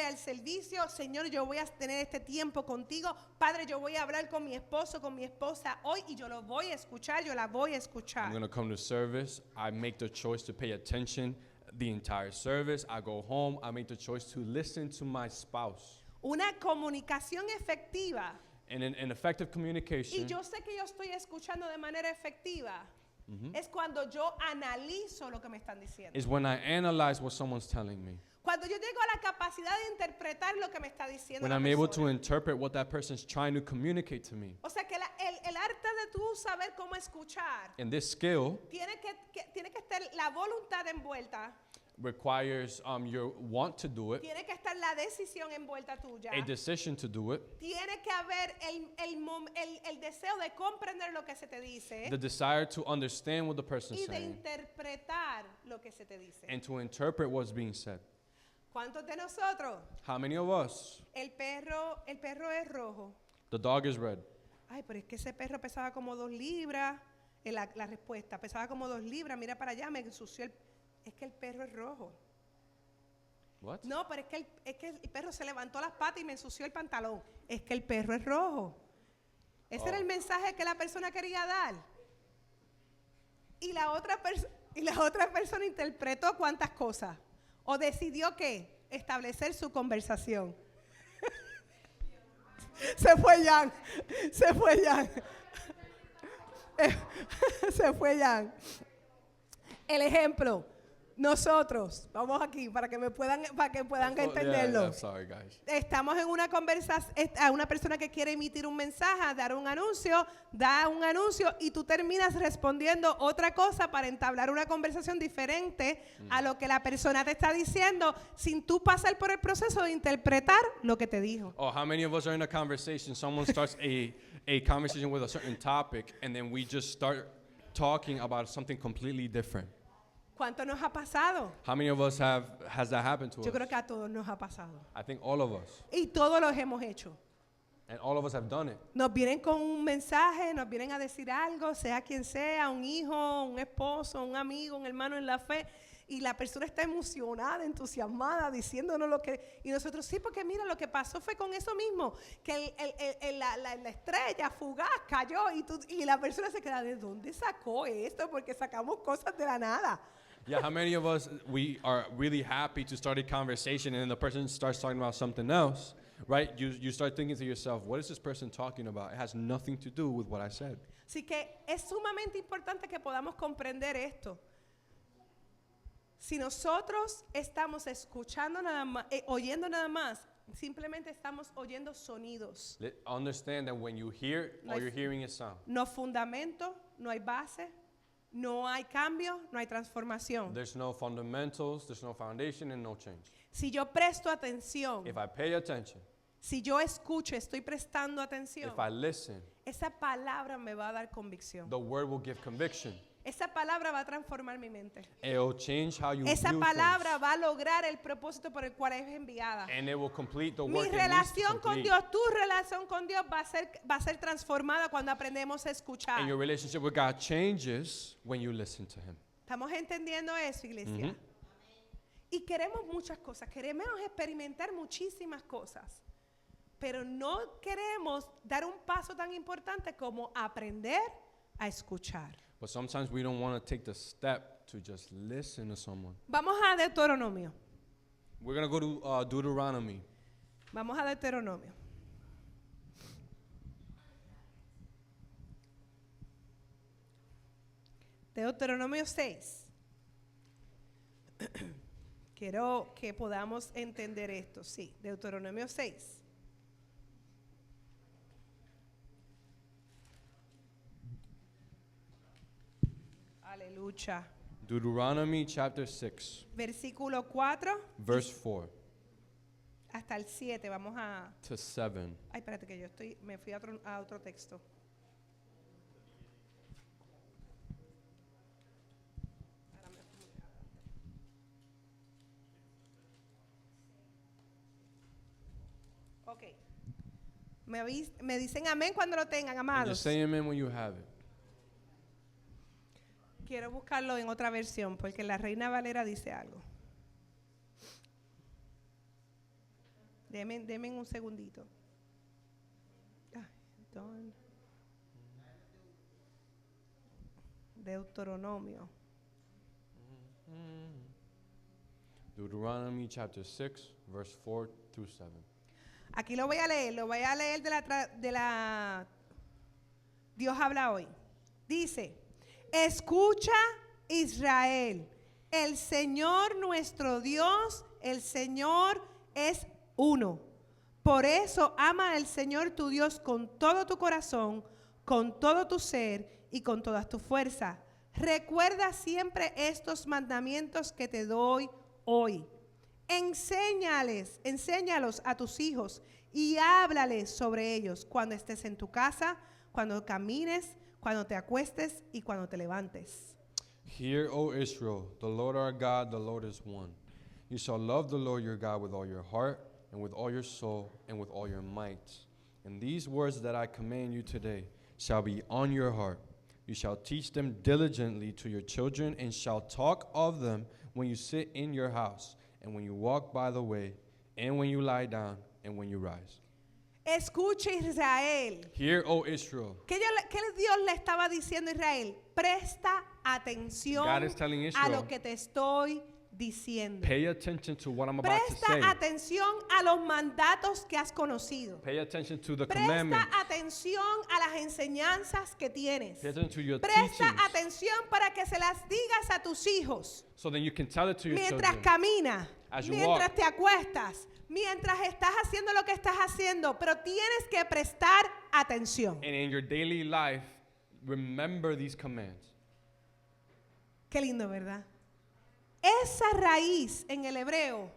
al servicio, Señor, yo voy a tener este tiempo contigo. Padre, yo voy a hablar con mi esposo, con mi esposa hoy y yo lo voy a escuchar, yo la voy a I'm escuchar. going to come to service. I make the choice to pay attention the entire service. I go home. I make the choice to listen to my spouse. Una comunicación efectiva. And an effective Y communication yo sé que yo estoy escuchando de manera efectiva. Es cuando yo analizo lo que me están diciendo. is when I analyze what someone's telling me. Cuando yo tengo la capacidad de interpretar lo que me está diciendo When la I'm able to persona. interpret what that person's trying to communicate to me. O sea que el arte de tú saber cómo escuchar And this skill tiene que estar la voluntad envuelta, requires your want to do it, tiene que estar la decisión envuelta tuya, a decision to do it, tiene que haber el deseo de comprender lo que se te dice the desire to understand what the person's y de saying, interpretar lo que se te dice. and to interpret what's being said. ¿Cuántos de nosotros? How many of us? El perro es rojo. The dog is red. Ay, pero es que ese perro pesaba como 2 libras. La respuesta, pesaba como 2 libras. Mira para allá, me ensució Es que el perro es rojo. What? No, pero es que el perro se levantó las patas y me ensució el pantalón. Es que el perro es rojo. Ese era el mensaje que la persona quería dar. Y la otra persona interpretó cuántas cosas. O decidió que establecer su conversación. Se fue Jan. Se fue Jan. Se fue Jan. El ejemplo. Nosotros, vamos aquí para que puedan entenderlo. Yeah, sorry, guys. Estamos en una conversación, a una persona que quiere emitir un mensaje, dar un anuncio, da un anuncio y tú terminas respondiendo otra cosa para entablar una conversación diferente a lo que la persona te está diciendo sin tú pasar por el proceso de interpretar lo que te dijo. Oh, how many of us are in a conversation? Someone starts a conversation with a certain topic, and then we just start talking about something completely different. ¿Cuánto nos ha pasado? How many of us has that happened to Yo us? creo que a todos nos ha pasado. I think all of us. Y todos los hemos hecho. And all of us have done it. Nos vienen con un mensaje, nos vienen a decir algo, sea quien sea, un hijo, un esposo, un amigo, un hermano en la fe, y la persona está emocionada, entusiasmada, diciéndonos lo que... Y nosotros, sí, porque mira, lo que pasó fue con eso mismo, que la estrella fugaz cayó y la persona se queda, ¿de dónde sacó esto? Porque sacamos cosas de la nada. Yeah, how many of us, we are really happy to start a conversation and then the person starts talking about something else, right? You start thinking to yourself, what is this person talking about? It has nothing to do with what I said. Así que es sumamente importante que podamos comprender esto. Si nosotros estamos escuchando nada más, oyendo nada más, simplemente estamos oyendo sonidos. Understand that when you hear, all you're hearing is sound. No fundamento, no hay base, no hay cambio, no hay transformación. There's no fundamentals, there's no foundation, and no change. Si yo presto atención, If I pay attention, si yo escucho, estoy prestando atención, if I listen, esa palabra me va a dar convicción. the word will give conviction. Esa palabra va a transformar mi mente. It'll change how you Esa view palabra things. va a lograr el propósito por el cual es enviada. And it will complete the Mi work it needs to relación con complete. Dios, tu relación con Dios va a ser transformada cuando aprendemos a escuchar. And your relationship with God changes when you listen to Him. ¿Estamos entendiendo eso, iglesia? Y queremos muchas cosas, queremos experimentar muchísimas cosas, pero no queremos dar un paso tan importante como aprender a escuchar. But sometimes we don't want to take the step to just listen to someone. Vamos a Deuteronomio. We're going to go to Deuteronomy. Vamos a Deuteronomio. Deuteronomio 6. Quiero que podamos entender esto. Sí, Deuteronomio 6. Aleluya. Deuteronomy chapter 6, Versículo 4 verse 4 hasta el 7. Vamos a... to 7. Ay, espérate que me fui a otro texto. Ok. Me dicen amén cuando lo tengan, And amados. just say amen when you have it. Quiero buscarlo en otra versión porque la Reina Valera dice algo. Deme un segundito. Deuteronomio. Deuteronomy chapter 6, verse 4 through 7. Aquí lo voy a leer de la Dios habla hoy. Dice, escucha Israel, el Señor nuestro Dios, el Señor es uno. Por eso ama al Señor tu Dios con todo tu corazón, con todo tu ser y con todas tus fuerzas. Recuerda siempre estos mandamientos que te doy hoy. Enséñalos a tus hijos y háblales sobre ellos cuando estés en tu casa, cuando camines, cuando te acuestes y cuando te levantes. Hear, O Israel, the Lord our God, the Lord is one. You shall love the Lord your God with all your heart and with all your soul and with all your might. And these words that I command you today shall be on your heart. You shall teach them diligently to your children and shall talk of them when you sit in your house and when you walk by the way and when you lie down and when you rise. Escucha Israel. Hear, O Israel. ¿Qué Dios le estaba diciendo a Israel? Presta atención God is telling a Israel, lo que te estoy diciendo. pay attention to what I'm about to Presta say. atención a los mandatos que has conocido. Pay attention to the Presta commandments. atención a las enseñanzas que tienes. Pay attention to your Presta teachings. atención para que se las digas a tus hijos. So then you can tell it to your Mientras children. caminas, As you mientras walk. te acuestas, mientras estás haciendo lo que estás haciendo, pero tienes que prestar atención. And in your daily life, remember these commands. Qué lindo, ¿verdad? Esa raíz en el hebreo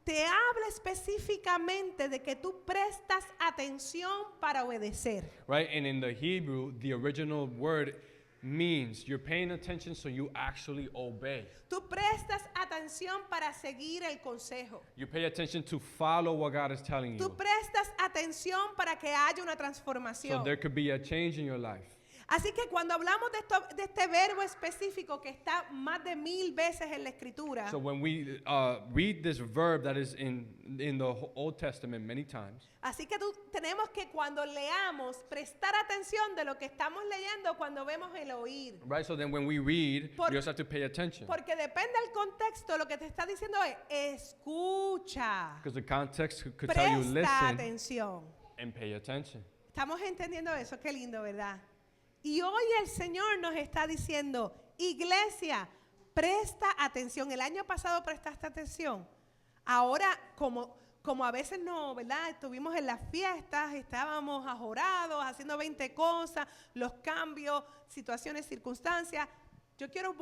te habla específicamente de que tú prestas atención para obedecer. Right? And in the Hebrew, the original word means you're paying attention so you actually obey. Tú prestas atención para seguir el consejo. You pay attention to follow what God is telling Tú you. prestas atención para que haya una So transformación. there could be a change in your life. Así que cuando hablamos de este verbo específico que está más de 1000 veces en la escritura, So when we read this verb that is in the Old Testament many times, así que tenemos que cuando leamos prestar atención de lo que estamos leyendo cuando vemos el oír. right? So then when we read, Por- we also have to pay attention. Porque depende del contexto, lo que te está diciendo es escucha, Because the context could tell you presta listen atención. and pay attention. Estamos entendiendo eso, qué lindo, ¿verdad? Y hoy el Señor nos está diciendo, iglesia, presta atención. El año pasado prestaste atención. Ahora, como a veces no, ¿verdad? Estuvimos en las fiestas, estábamos ajorados, haciendo 20 cosas, los cambios, situaciones, circunstancias. Yo quiero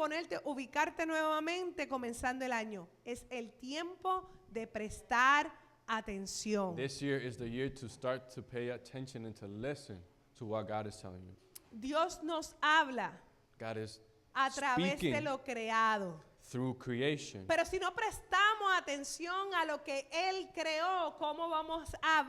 ubicarte nuevamente comenzando el año. Es el tiempo de prestar atención. This year is the year to start to pay attention and to listen to what God is telling you. Dios nos habla God is a través de speaking lo creado. through creation. Pero si no prestamos atención a lo que Él creó, ¿cómo vamos a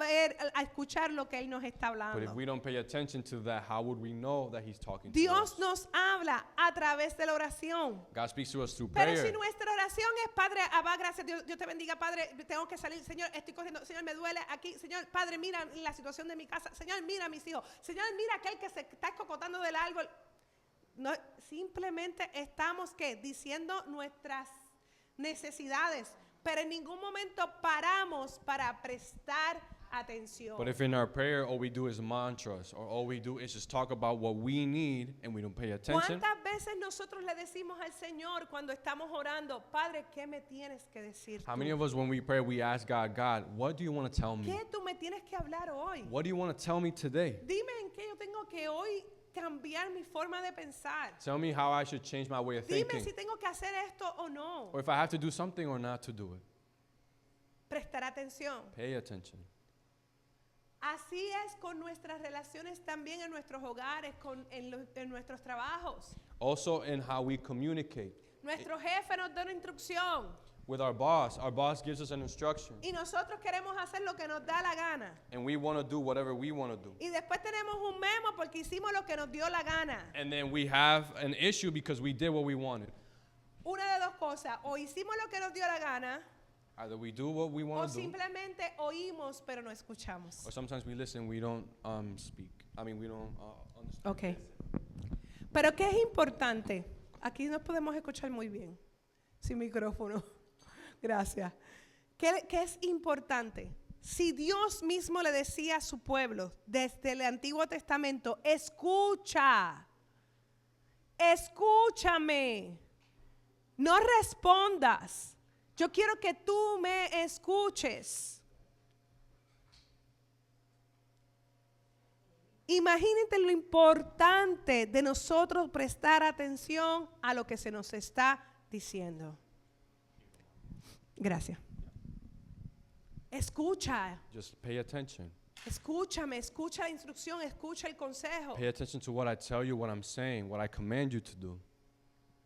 escuchar lo que Él nos está But if hablando? we don't pay attention to that, how would we know that He's talking to Dios us? nos habla a través de la oración. God speaks to us through Pero prayer. si nuestra oración es, Padre, Abba, gracias, Dios te bendiga, Padre, tengo que salir, Señor, estoy corriendo, Señor, me duele aquí, Señor, Padre, mira la situación de mi casa, Señor, mira a mis hijos, Señor, mira aquel que se está escocotando del árbol. No, simplemente estamos diciendo nuestras necesidades, pero en ningún momento paramos para prestar atención. But if in our prayer all we do is mantras, or all we do is just talk about what we need and we don't pay attention, ¿Cuántas veces nosotros le decimos al Señor cuando estamos orando, Padre, ¿qué me tienes que decir how tú? many of us when we pray we ask God, God, what do you want to tell me? ¿Qué tú me tienes que hablar hoy? What do you want to tell me today? Dime en qué yo tengo que hoy cambiar mi forma de pensar. Tell me how I should change my way of Dime thinking, si tengo que hacer esto o no. or if I have to do something or not to do it. Prestar atención. Pay attention. Así es con nuestras relaciones también en nuestros hogares, en nuestros trabajos. Also in how we communicate Nuestro jefe nos da una instrucción with our boss gives us an instruction, y nosotros queremos hacer lo que nos da la gana. and we want to do whatever we want to do. Y después tenemos un memo porque hicimos lo que nos dio la gana. And then we have an issue because we did what we wanted. Una de dos cosas, o hicimos lo que nos dio la gana, Either we do what we o want to do, simplemente oímos pero no escuchamos. or sometimes we listen, we don't speak. I mean, we don't understand. Ok. Pero ¿qué es importante? Aquí nos podemos escuchar muy bien, sin micrófono. Gracias. ¿Qué es importante? Si Dios mismo le decía a su pueblo desde el Antiguo Testamento, escucha, escúchame, no respondas, yo quiero que tú me escuches. Imagínate lo importante de nosotros prestar atención a lo que se nos está diciendo. Gracias. Escucha, Just pay attention. escúchame, escucha la instrucción, escucha el consejo. Pay attention to what I tell you, what I'm saying, what I command you to do.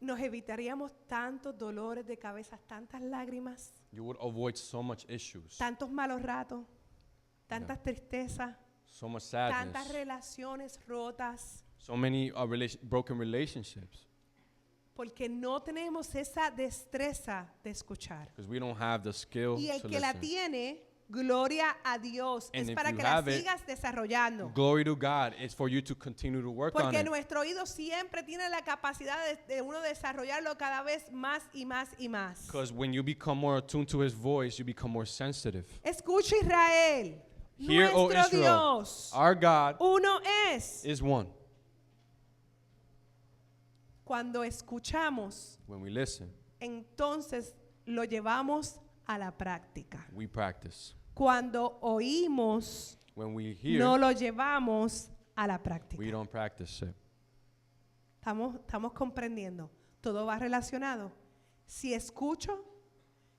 Nos evitaríamos tantos dolores de cabeza, tantas lágrimas, You would avoid so much issues, tantos malos ratos, tantas tristezas, so much tantas sadness, relaciones rotas, so many broken relationships, porque no tenemos esa destreza de escuchar. because we don't have the skill Y el to que la listen. tiene, gloria a Dios, And es if para you que la have it, sigas desarrollando. Glory to God. It's for you to continue to work on Porque it. nuestro oído siempre tiene la capacidad de uno desarrollarlo cada vez más y más y más. Because when you become more attuned to His voice, you become more sensitive. Escucha Israel, Hear, O nuestro Israel, Dios, our God uno es. is one. Cuando escuchamos, When we listen, entonces lo llevamos a la práctica. we practice. Cuando oímos, When we hear, no lo llevamos a la práctica. we don't practice it. Estamos comprendiendo. Todo va relacionado. Si escucho,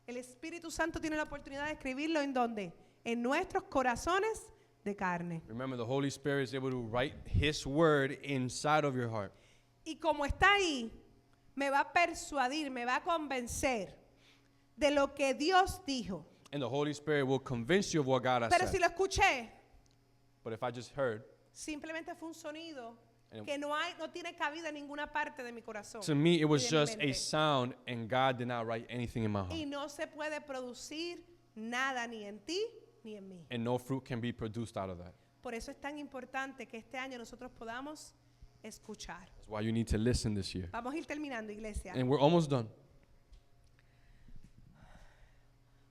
el Espíritu Santo tiene la oportunidad de escribirlo en donde? En nuestros corazones de carne. Remember, the Holy Spirit is able to write His word inside of your heart. Y como está ahí, me va a persuadir, me va a convencer de lo que Dios dijo. And the Holy Spirit will convince you of what God has Pero si said. lo escuché, But if I just heard, simplemente fue un sonido And que no tiene cabida en ninguna parte de mi corazón. to me, it was y de mi just a mente. sound, and God did not write anything in my Y heart. no se puede producir nada ni en ti ni en mí. And no fruit can be produced out of that. Por eso es tan importante que este año nosotros podamos escuchar. That's why you need to listen this year. Vamos a ir terminando, iglesia. And we're almost done.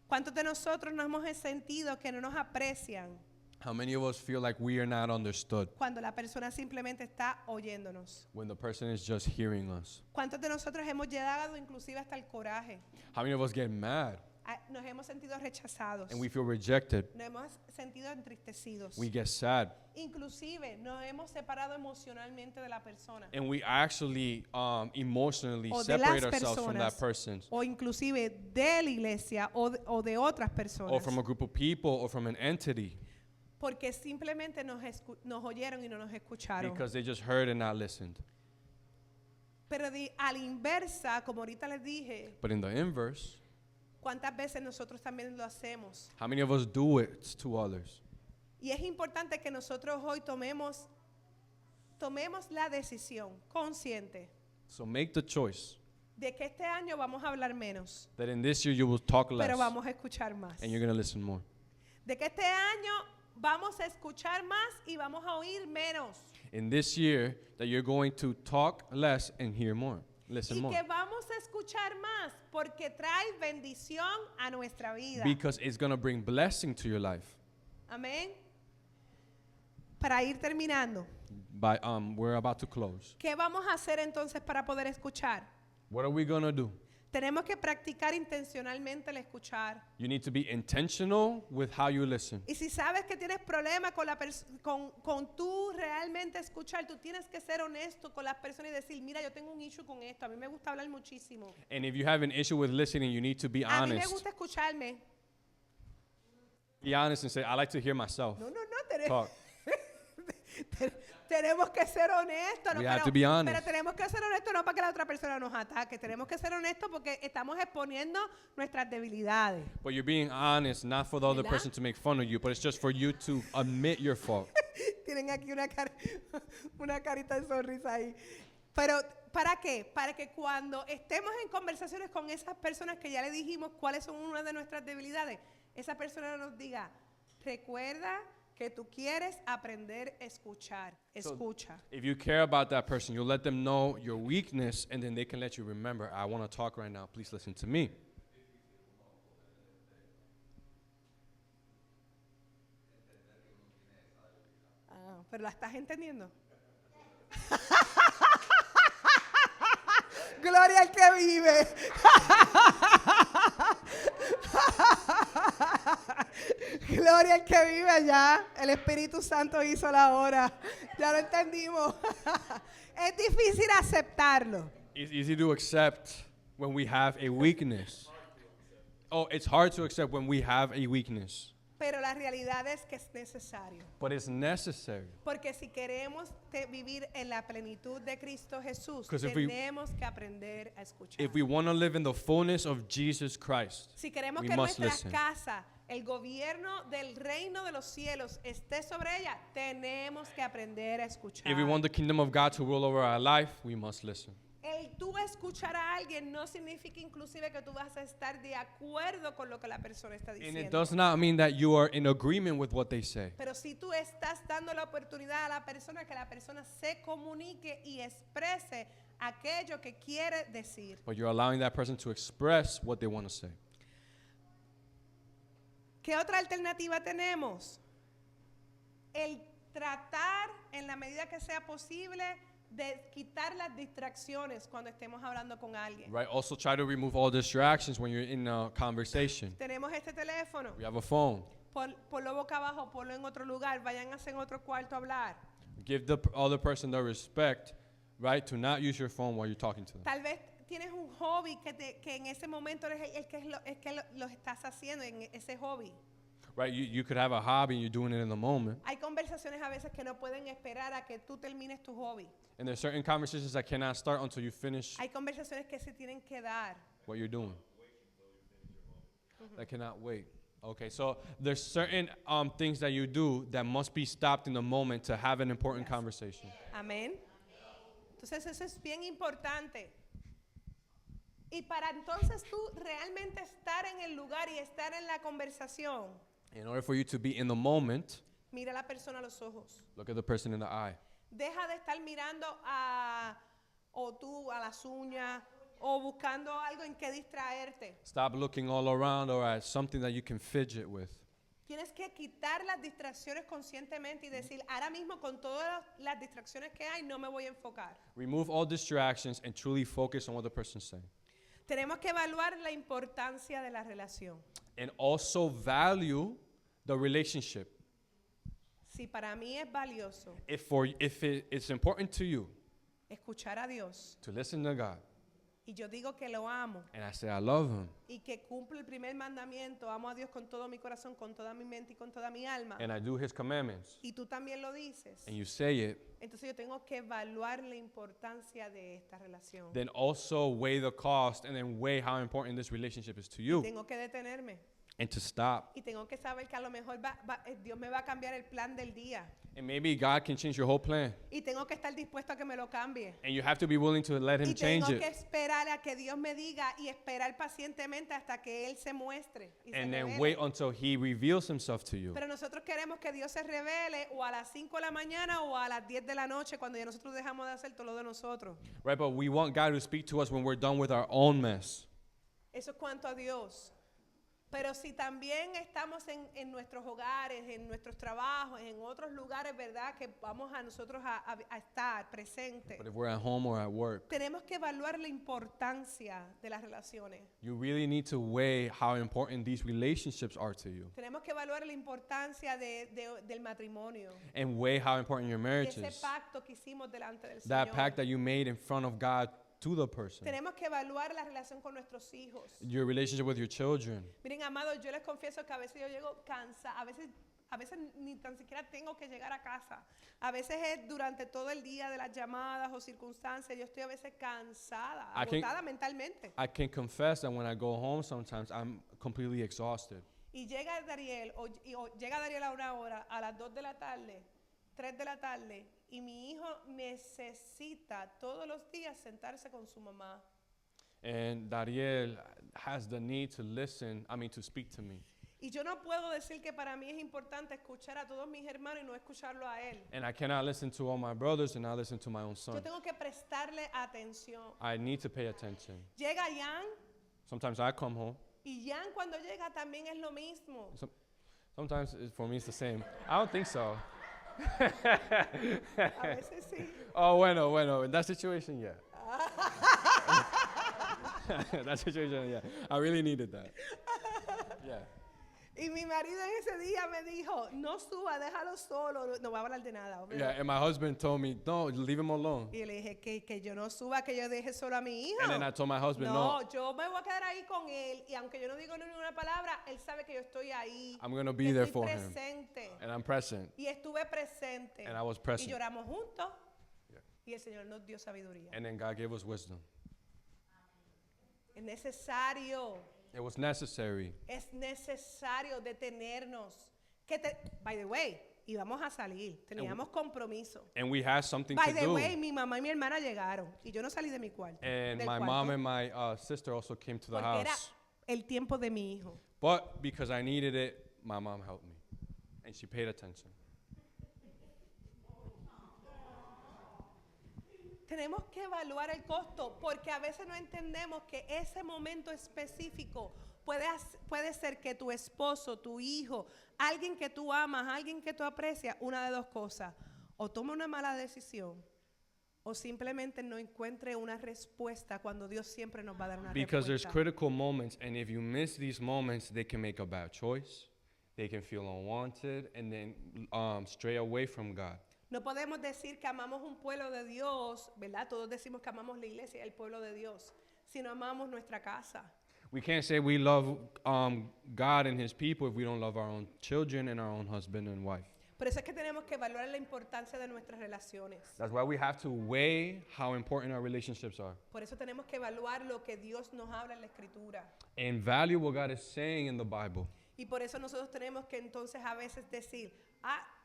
¿Cuántos de nosotros nos hemos sentido que no nos aprecian How many of us feel like we are not understood cuando la persona simplemente está oyéndonos? when the person is just hearing us? ¿Cuántos de nosotros hemos llegado inclusive hasta el coraje? How many of us get mad Nos hemos sentido rechazados. and we feel rejected? Nos hemos sentido entristecidos. We get sad. Inclusive nos hemos separado emocionalmente de la persona. And we actually emotionally O de separate las ourselves from that personas. person, O inclusive de la iglesia o de otras personas. or from a group of people, or from an entity, Porque simplemente nos oyeron y no nos escucharon. because they just heard and not listened. Pero a la inversa, como ahorita les dije, But in the inverse, ¿cuántas veces nosotros también lo hacemos? how many of us do it to others? Y es importante que nosotros hoy tomemos la decisión consciente So make the choice de que este año vamos a hablar menos, that in this year you will talk less pero vamos a escuchar más. and you're going to listen more. De que este año vamos a escuchar más y vamos a oír menos. In this year that you're going to talk less and hear more. Listen Y more. que vamos a escuchar más porque trae bendición a nuestra vida. Because it's going to bring blessing to your life. Amén. Para ir terminando, We're about to close. ¿qué vamos a hacer entonces para poder escuchar? What are we going to do? Tenemos que practicar intencionalmente el escuchar. You need to be intentional with how you listen. Y si sabes que tienes problemas con tú realmente escuchar, tú tienes que ser honesto con las personas y decir, mira, yo tengo un issue con esto, a mí me gusta hablar muchísimo. And if you have an issue with listening, you need to be A mí me honest. gusta escucharme. Be honest and say, I like to hear myself No, talk. tenemos que ser honestos. We have to be honest. Pero tenemos que ser honestos no para que la otra persona nos ataque. Tenemos que ser honestos porque estamos exponiendo nuestras debilidades. But you're being honest, not for the other ¿Verdad? person to make fun of you, but it's just for you to admit your fault. Tienen aquí una carita de sonrisa ahí. Pero, ¿para qué? Para que cuando estemos en conversaciones con esas personas que ya le dijimos cuáles son una de nuestras debilidades, esa persona nos diga, recuerda que tú quieres aprender a escuchar. Escucha. If you care about that person, you'll let them know your weakness, and then they can let you remember, I want to talk right now. Please listen to me. ¿Pero la estás entendiendo? Gloria al que vive. Gloria al que vive ya. El Espíritu Santo hizo la obra. Ya lo entendimos. Es difícil aceptarlo. It's easy to accept when we have a weakness. Oh, it's hard to accept when we have a weakness. Pero la realidad es que es necesario. But it's necessary. Porque si queremos vivir en la plenitud de Cristo Jesús, 'Cause if we- tenemos que aprender a escuchar. If we want to live in the fullness of Jesus Christ, Si queremos we que must nuestra listen. casa, el gobierno del reino de los cielos esté sobre ella, tenemos que aprender a escuchar. If we want the kingdom of God to rule over our life, we must listen. El tú escuchar a alguien no significa inclusive que tú vas a estar de acuerdo con lo que la persona está And it diciendo. does not mean that you are in agreement with what they say. Pero si tú estás dando la oportunidad a la persona que la persona se comunique y exprese aquello que quiere decir. But you're allowing that person to express what they want to say. ¿Qué otra alternativa tenemos? El tratar en la medida que sea posible de quitar las distracciones cuando estemos hablando con alguien. Right? Also try to remove all distractions when you're in a conversation. Tenemos este teléfono, We have a phone. ponlo boca abajo, ponlo en otro lugar, vayan en otro cuarto a hablar. Give the other person the respect, right, to not use your phone while you're talking to them. Tal vez tienes un hobby que en ese momento eres el que lo estás haciendo en ese hobby. Right? You could have a hobby and you're doing it in the moment. Hay conversaciones a veces que no pueden esperar a que tú termines tu hobby. And there's certain conversations that cannot start until you finish Hay conversaciones que se tienen que dar. what you're doing. That cannot wait. Okay, so there's certain things that you do that must be stopped in the moment to have an important Yes. conversation. Amén. Entonces eso es bien importante. Y para entonces tú realmente estar en el lugar y estar en la conversación, In order for you to be in the moment, mira a la persona a los ojos. look at the person in the eye. Deja de estar mirando o tú a las uñas o buscando algo en que distraerte. Stop looking all around or at something that you can fidget with. Tienes que quitar las distracciones conscientemente y decir, ahora mismo con todas las distracciones que hay, no me voy a enfocar. Remove all distractions and truly focus on what the person's saying. Tenemos que evaluar la importancia de la relación. And also value the relationship. Si para mí es valioso If it's important to you escuchar a Dios to listen to God, y yo digo que lo amo and I say I love Him, y que cumple el primer mandamiento, amo a Dios con todo mi corazón, con toda mi mente y con toda mi alma, and I do His commandments, y tú también lo dices, and you say it, entonces yo tengo que evaluar la importancia de esta relación. then also weigh the cost and then weigh how important this relationship is to you, Tengo que detenerme and to stop. y tengo que saber que a lo mejor Dios me va a cambiar el plan del día And maybe God can change your whole plan, y tengo que estar dispuesto a que me lo cambie. and you have to be willing to let Him Y change tengo que it, esperar a que Dios me diga y esperar pacientemente hasta que Él se muestre y se and then revele. wait until He reveals Himself to you. Pero nosotros queremos que Dios se revele o a las 5 de la mañana o a las 10 de la noche cuando ya nosotros dejamos de hacer todo lo de nosotros. Right, but we want God to speak to us when we're done with our own mess. Eso es cuanto a Dios. Pero si también estamos en nuestros hogares, en nuestros trabajos, en otros lugares, ¿verdad? Que vamos a nosotros a estar presentes. But if we're at home or at work, Tenemos que evaluar la importancia de las relaciones. you really need to weigh how important these relationships are to you, Tenemos que evaluar la importancia del matrimonio. and weigh how important your marriage Ese is. pacto que hicimos delante del That Señor. pact that you made in front of God to the person. Tenemos que evaluar la relación con nuestros hijos. Your relationship with your children. Miren, amados, yo les confieso que a veces yo llego cansada, a veces ni tan siquiera tengo que llegar a casa. A veces es durante todo el día de las llamadas o circunstancias, yo estoy a veces cansada, I can- agotada mentalmente. I can confess that when I go home sometimes I'm completely exhausted. Y llega Dariel, o llega Dariel a una hora, a las 2 de la tarde, 3 de la tarde, y mi hijo necesita todos los días sentarse con su mamá. And Dariel has the need to to speak to me. Y yo no puedo decir que para mí es importante escuchar a todos mis hermanos y no escucharlo a él. And I cannot listen to all my brothers and not listen to my own Yo son. tengo que prestarle atención. I need to pay attention. Llega Jan, Sometimes I come home. y Jan cuando llega también es lo mismo. Sometimes for me it's the same. I don't think so. A veces sí. Oh, bueno. In that situation, yeah. That situation, yeah. I really needed that. Yeah. Y mi marido en ese día me dijo, no suba, déjalo solo, no voy a hablar de nada. ¿verdad? Yeah, and my husband told me, no, leave him alone. Y le dije que yo no suba, que yo deje solo a mi hijo. And then I told my husband, No, no, yo me voy a quedar ahí con él y aunque yo no digo ninguna palabra, él sabe que yo estoy ahí. I'm going to be que there estoy for him. presente. And I'm present. Y estuve presente. And I was Y present. lloramos juntos. Yeah. Y el Señor nos dio sabiduría. And then God gave us wisdom. Es necesario. It was necessary. Es necesario detenernos. By the way, íbamos a salir. Teníamos compromiso. And we had something By to the do. way, mi mamá y mi hermana llegaron. Y yo no salí de mi cuarto. And del my cuarto, mom and my sister also came to the porque era house. el tiempo de mi hijo. But because I needed it, my mom helped me. And she paid attention. Tenemos que evaluar el costo porque a veces no entendemos que ese momento específico puede ser que tu esposo, tu hijo, alguien que tú amas, alguien que tú aprecias, una de dos cosas, o toma una mala decisión o simplemente no encuentre una respuesta cuando Dios siempre nos va a dar una Because there's respuesta. critical moments, and if you miss these moments, they can make a bad choice. They can feel unwanted and then stray away from God. No podemos decir que amamos un pueblo de Dios, ¿verdad? Todos decimos que amamos la iglesia, el pueblo de Dios, si no amamos nuestra casa. We can't say we love God and His people if we don't love our own children and our own husband and wife. Por eso es que tenemos que evaluar la importancia de nuestras relaciones. That's why we have to weigh how important our relationships are Por eso tenemos que evaluar lo que Dios nos habla en la Escritura. and value what God is saying in the Bible. Y por eso nosotros tenemos que entonces a veces decir,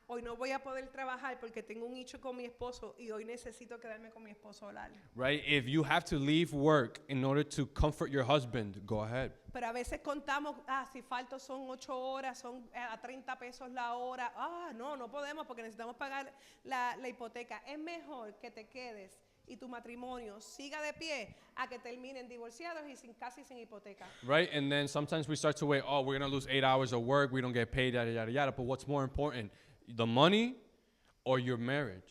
hoy no voy a poder trabajar porque tengo un hecho con mi esposo y hoy necesito quedarme con mi esposo a hablar. Right? If you have to leave work in order to comfort your husband, go ahead. Pero a veces contamos, si falto son 8 horas, son a 30 pesos la hora. No podemos porque necesitamos pagar la hipoteca. Es mejor que te quedes y tu matrimonio siga de pie a que terminen divorciados y casi sin hipoteca. Right? And then sometimes we start to wait, oh, we're going to lose 8 hours of work, we don't get paid, yada, yada, yada. But what's more important, the money or your marriage?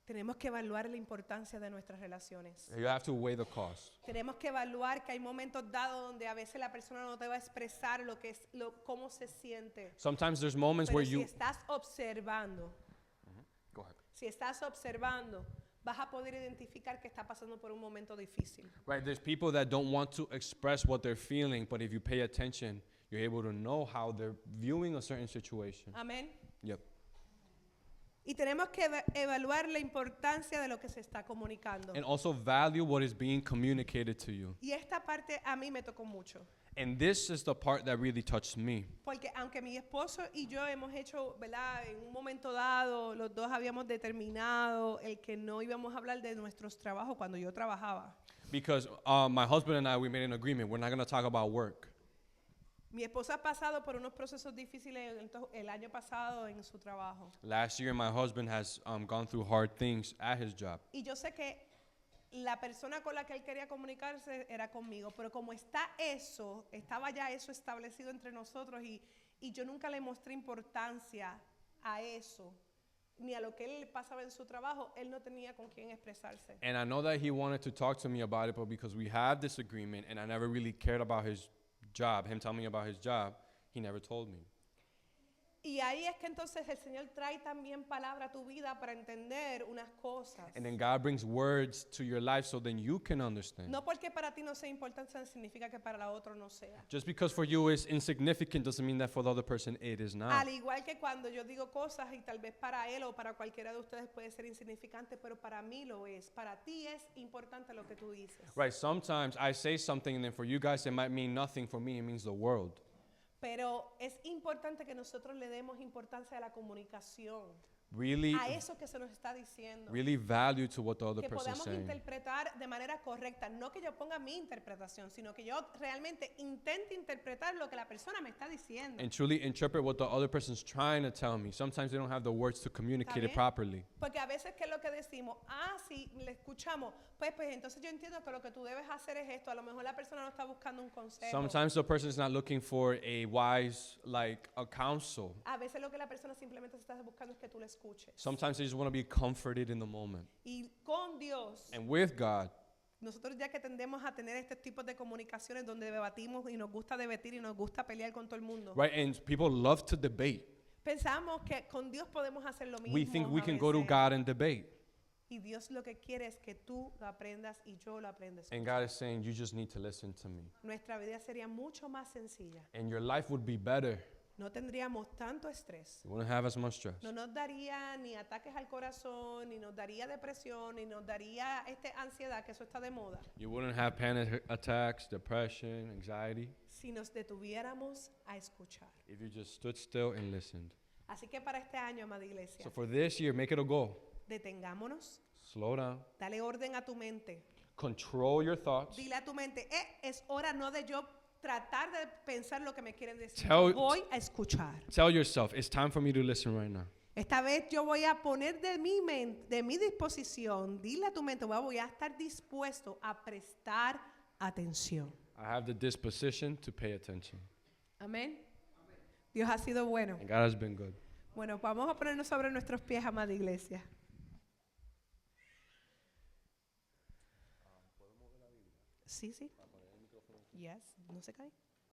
Tenemos que evaluar la importancia de nuestras relaciones. You have to weigh the cost. Tenemos que evaluar que hay momentos dados donde a veces la persona no te va a expresar cómo se siente. Sometimes there's moments Pero where si you... estás observando, Go ahead. vas a poder identificar que está pasando por un momento difícil. Right, there's people that don't want to express what they're feeling, but if you pay attention, you're able to know how they're viewing a certain situation. Amén. Yep. Y tenemos que evaluar la importancia de lo que se está comunicando. And also value what is being communicated to you. Y esta parte a mí me tocó mucho. And this is the part that really touched me. Porque aunque mi esposo y yo hemos hecho, ¿verdad? En un momento dado, los dos habíamos determinado el que no íbamos a hablar de nuestros trabajos cuando yo trabajaba. Because my husband and I, we made an agreement. We're not going to talk about work. Mi esposa ha pasado por unos procesos difíciles el año pasado en su trabajo. Last year, my husband has gone through hard things at his job. Y yo sé que la persona con la que él quería comunicarse era conmigo, pero como estaba ya eso establecido entre nosotros y yo nunca le mostré importancia a eso, ni a lo que él pasaba en su trabajo, él no tenía con quién expresarse. And I know that he wanted to talk to me about it, but because we had this agreement and I never really cared about his job, him telling me about his job, he never told me. Y ahí es que entonces el Señor trae también palabra a tu vida para entender unas cosas. And then God brings words to your life so then you can understand. No porque para ti no sea importante significa que para la otra no sea. Just because for you it's insignificant doesn't mean that for the other person it is not. Al igual que cuando yo digo cosas y tal vez para él o para cualquiera de ustedes puede ser insignificante, pero para mí lo es. Para ti es importante lo que tú dices. Right, sometimes I say something and then for you guys it might mean nothing. For me it means the world. Pero es importante que nosotros le demos importancia a la comunicación, Really, a eso que se nos está diciendo. really value to what the other Que person is podamos saying. interpretar de manera correcta, no que yo ponga mi interpretación, sino que yo realmente intente interpretar lo que la persona me está diciendo. And truly interpret what the other person's trying to tell me. Sometimes they don't have the words to communicate it bien? properly. Porque a veces, ¿qué es lo que decimos? Sí, le escuchamos. Pues entonces yo entiendo que lo que tú debes hacer es esto. A lo mejor la persona no está buscando un consejo. Sometimes the person is not looking for a wise, like a counsel. A veces lo que la persona simplemente está buscando es que tú le escuches. Sometimes they just want to be comforted in the moment. Y con Dios, And with God, nosotros ya que tendemos a tener este tipo de comunicaciones donde debatimos y nos gusta debatir y nos gusta pelear con todo el mundo. right? And people love to debate. Pensamos que con Dios podemos hacer lo mismo. We think we a can go to veces. God and debate. Y Dios lo que quiere es que tú lo aprendas y yo lo aprenda. And God is saying, you just need to listen to me. Nuestra vida sería mucho más sencilla. And your life would be better. No tendríamos tanto estrés. You wouldn't have as much stress. No nos daría ni ataques al corazón, ni nos daría depresión, ni nos daría ansiedad, que eso está de moda. You wouldn't have panic attacks, depression, anxiety, Si nos detuviéramos a escuchar. if you just stood still and listened. Así que para este año, amada iglesia, So for this year, make it a goal. detengámonos, Slow down. dale orden a tu mente. Control your thoughts. Dile a tu mente, es hora no de yo tratar de pensar lo que me quieren decir. Tell- Voy a escuchar. Tell yourself, it's time for me to listen right now. Esta vez yo voy a poner de mi disposición, dile a tu mente, voy a estar dispuesto a prestar atención. I have the disposition to pay attention. Amén. Dios ha sido bueno. And God has been good. Bueno, vamos a ponernos sobre nuestros pies, amada iglesia. Sí, sí. Yes, no se cae.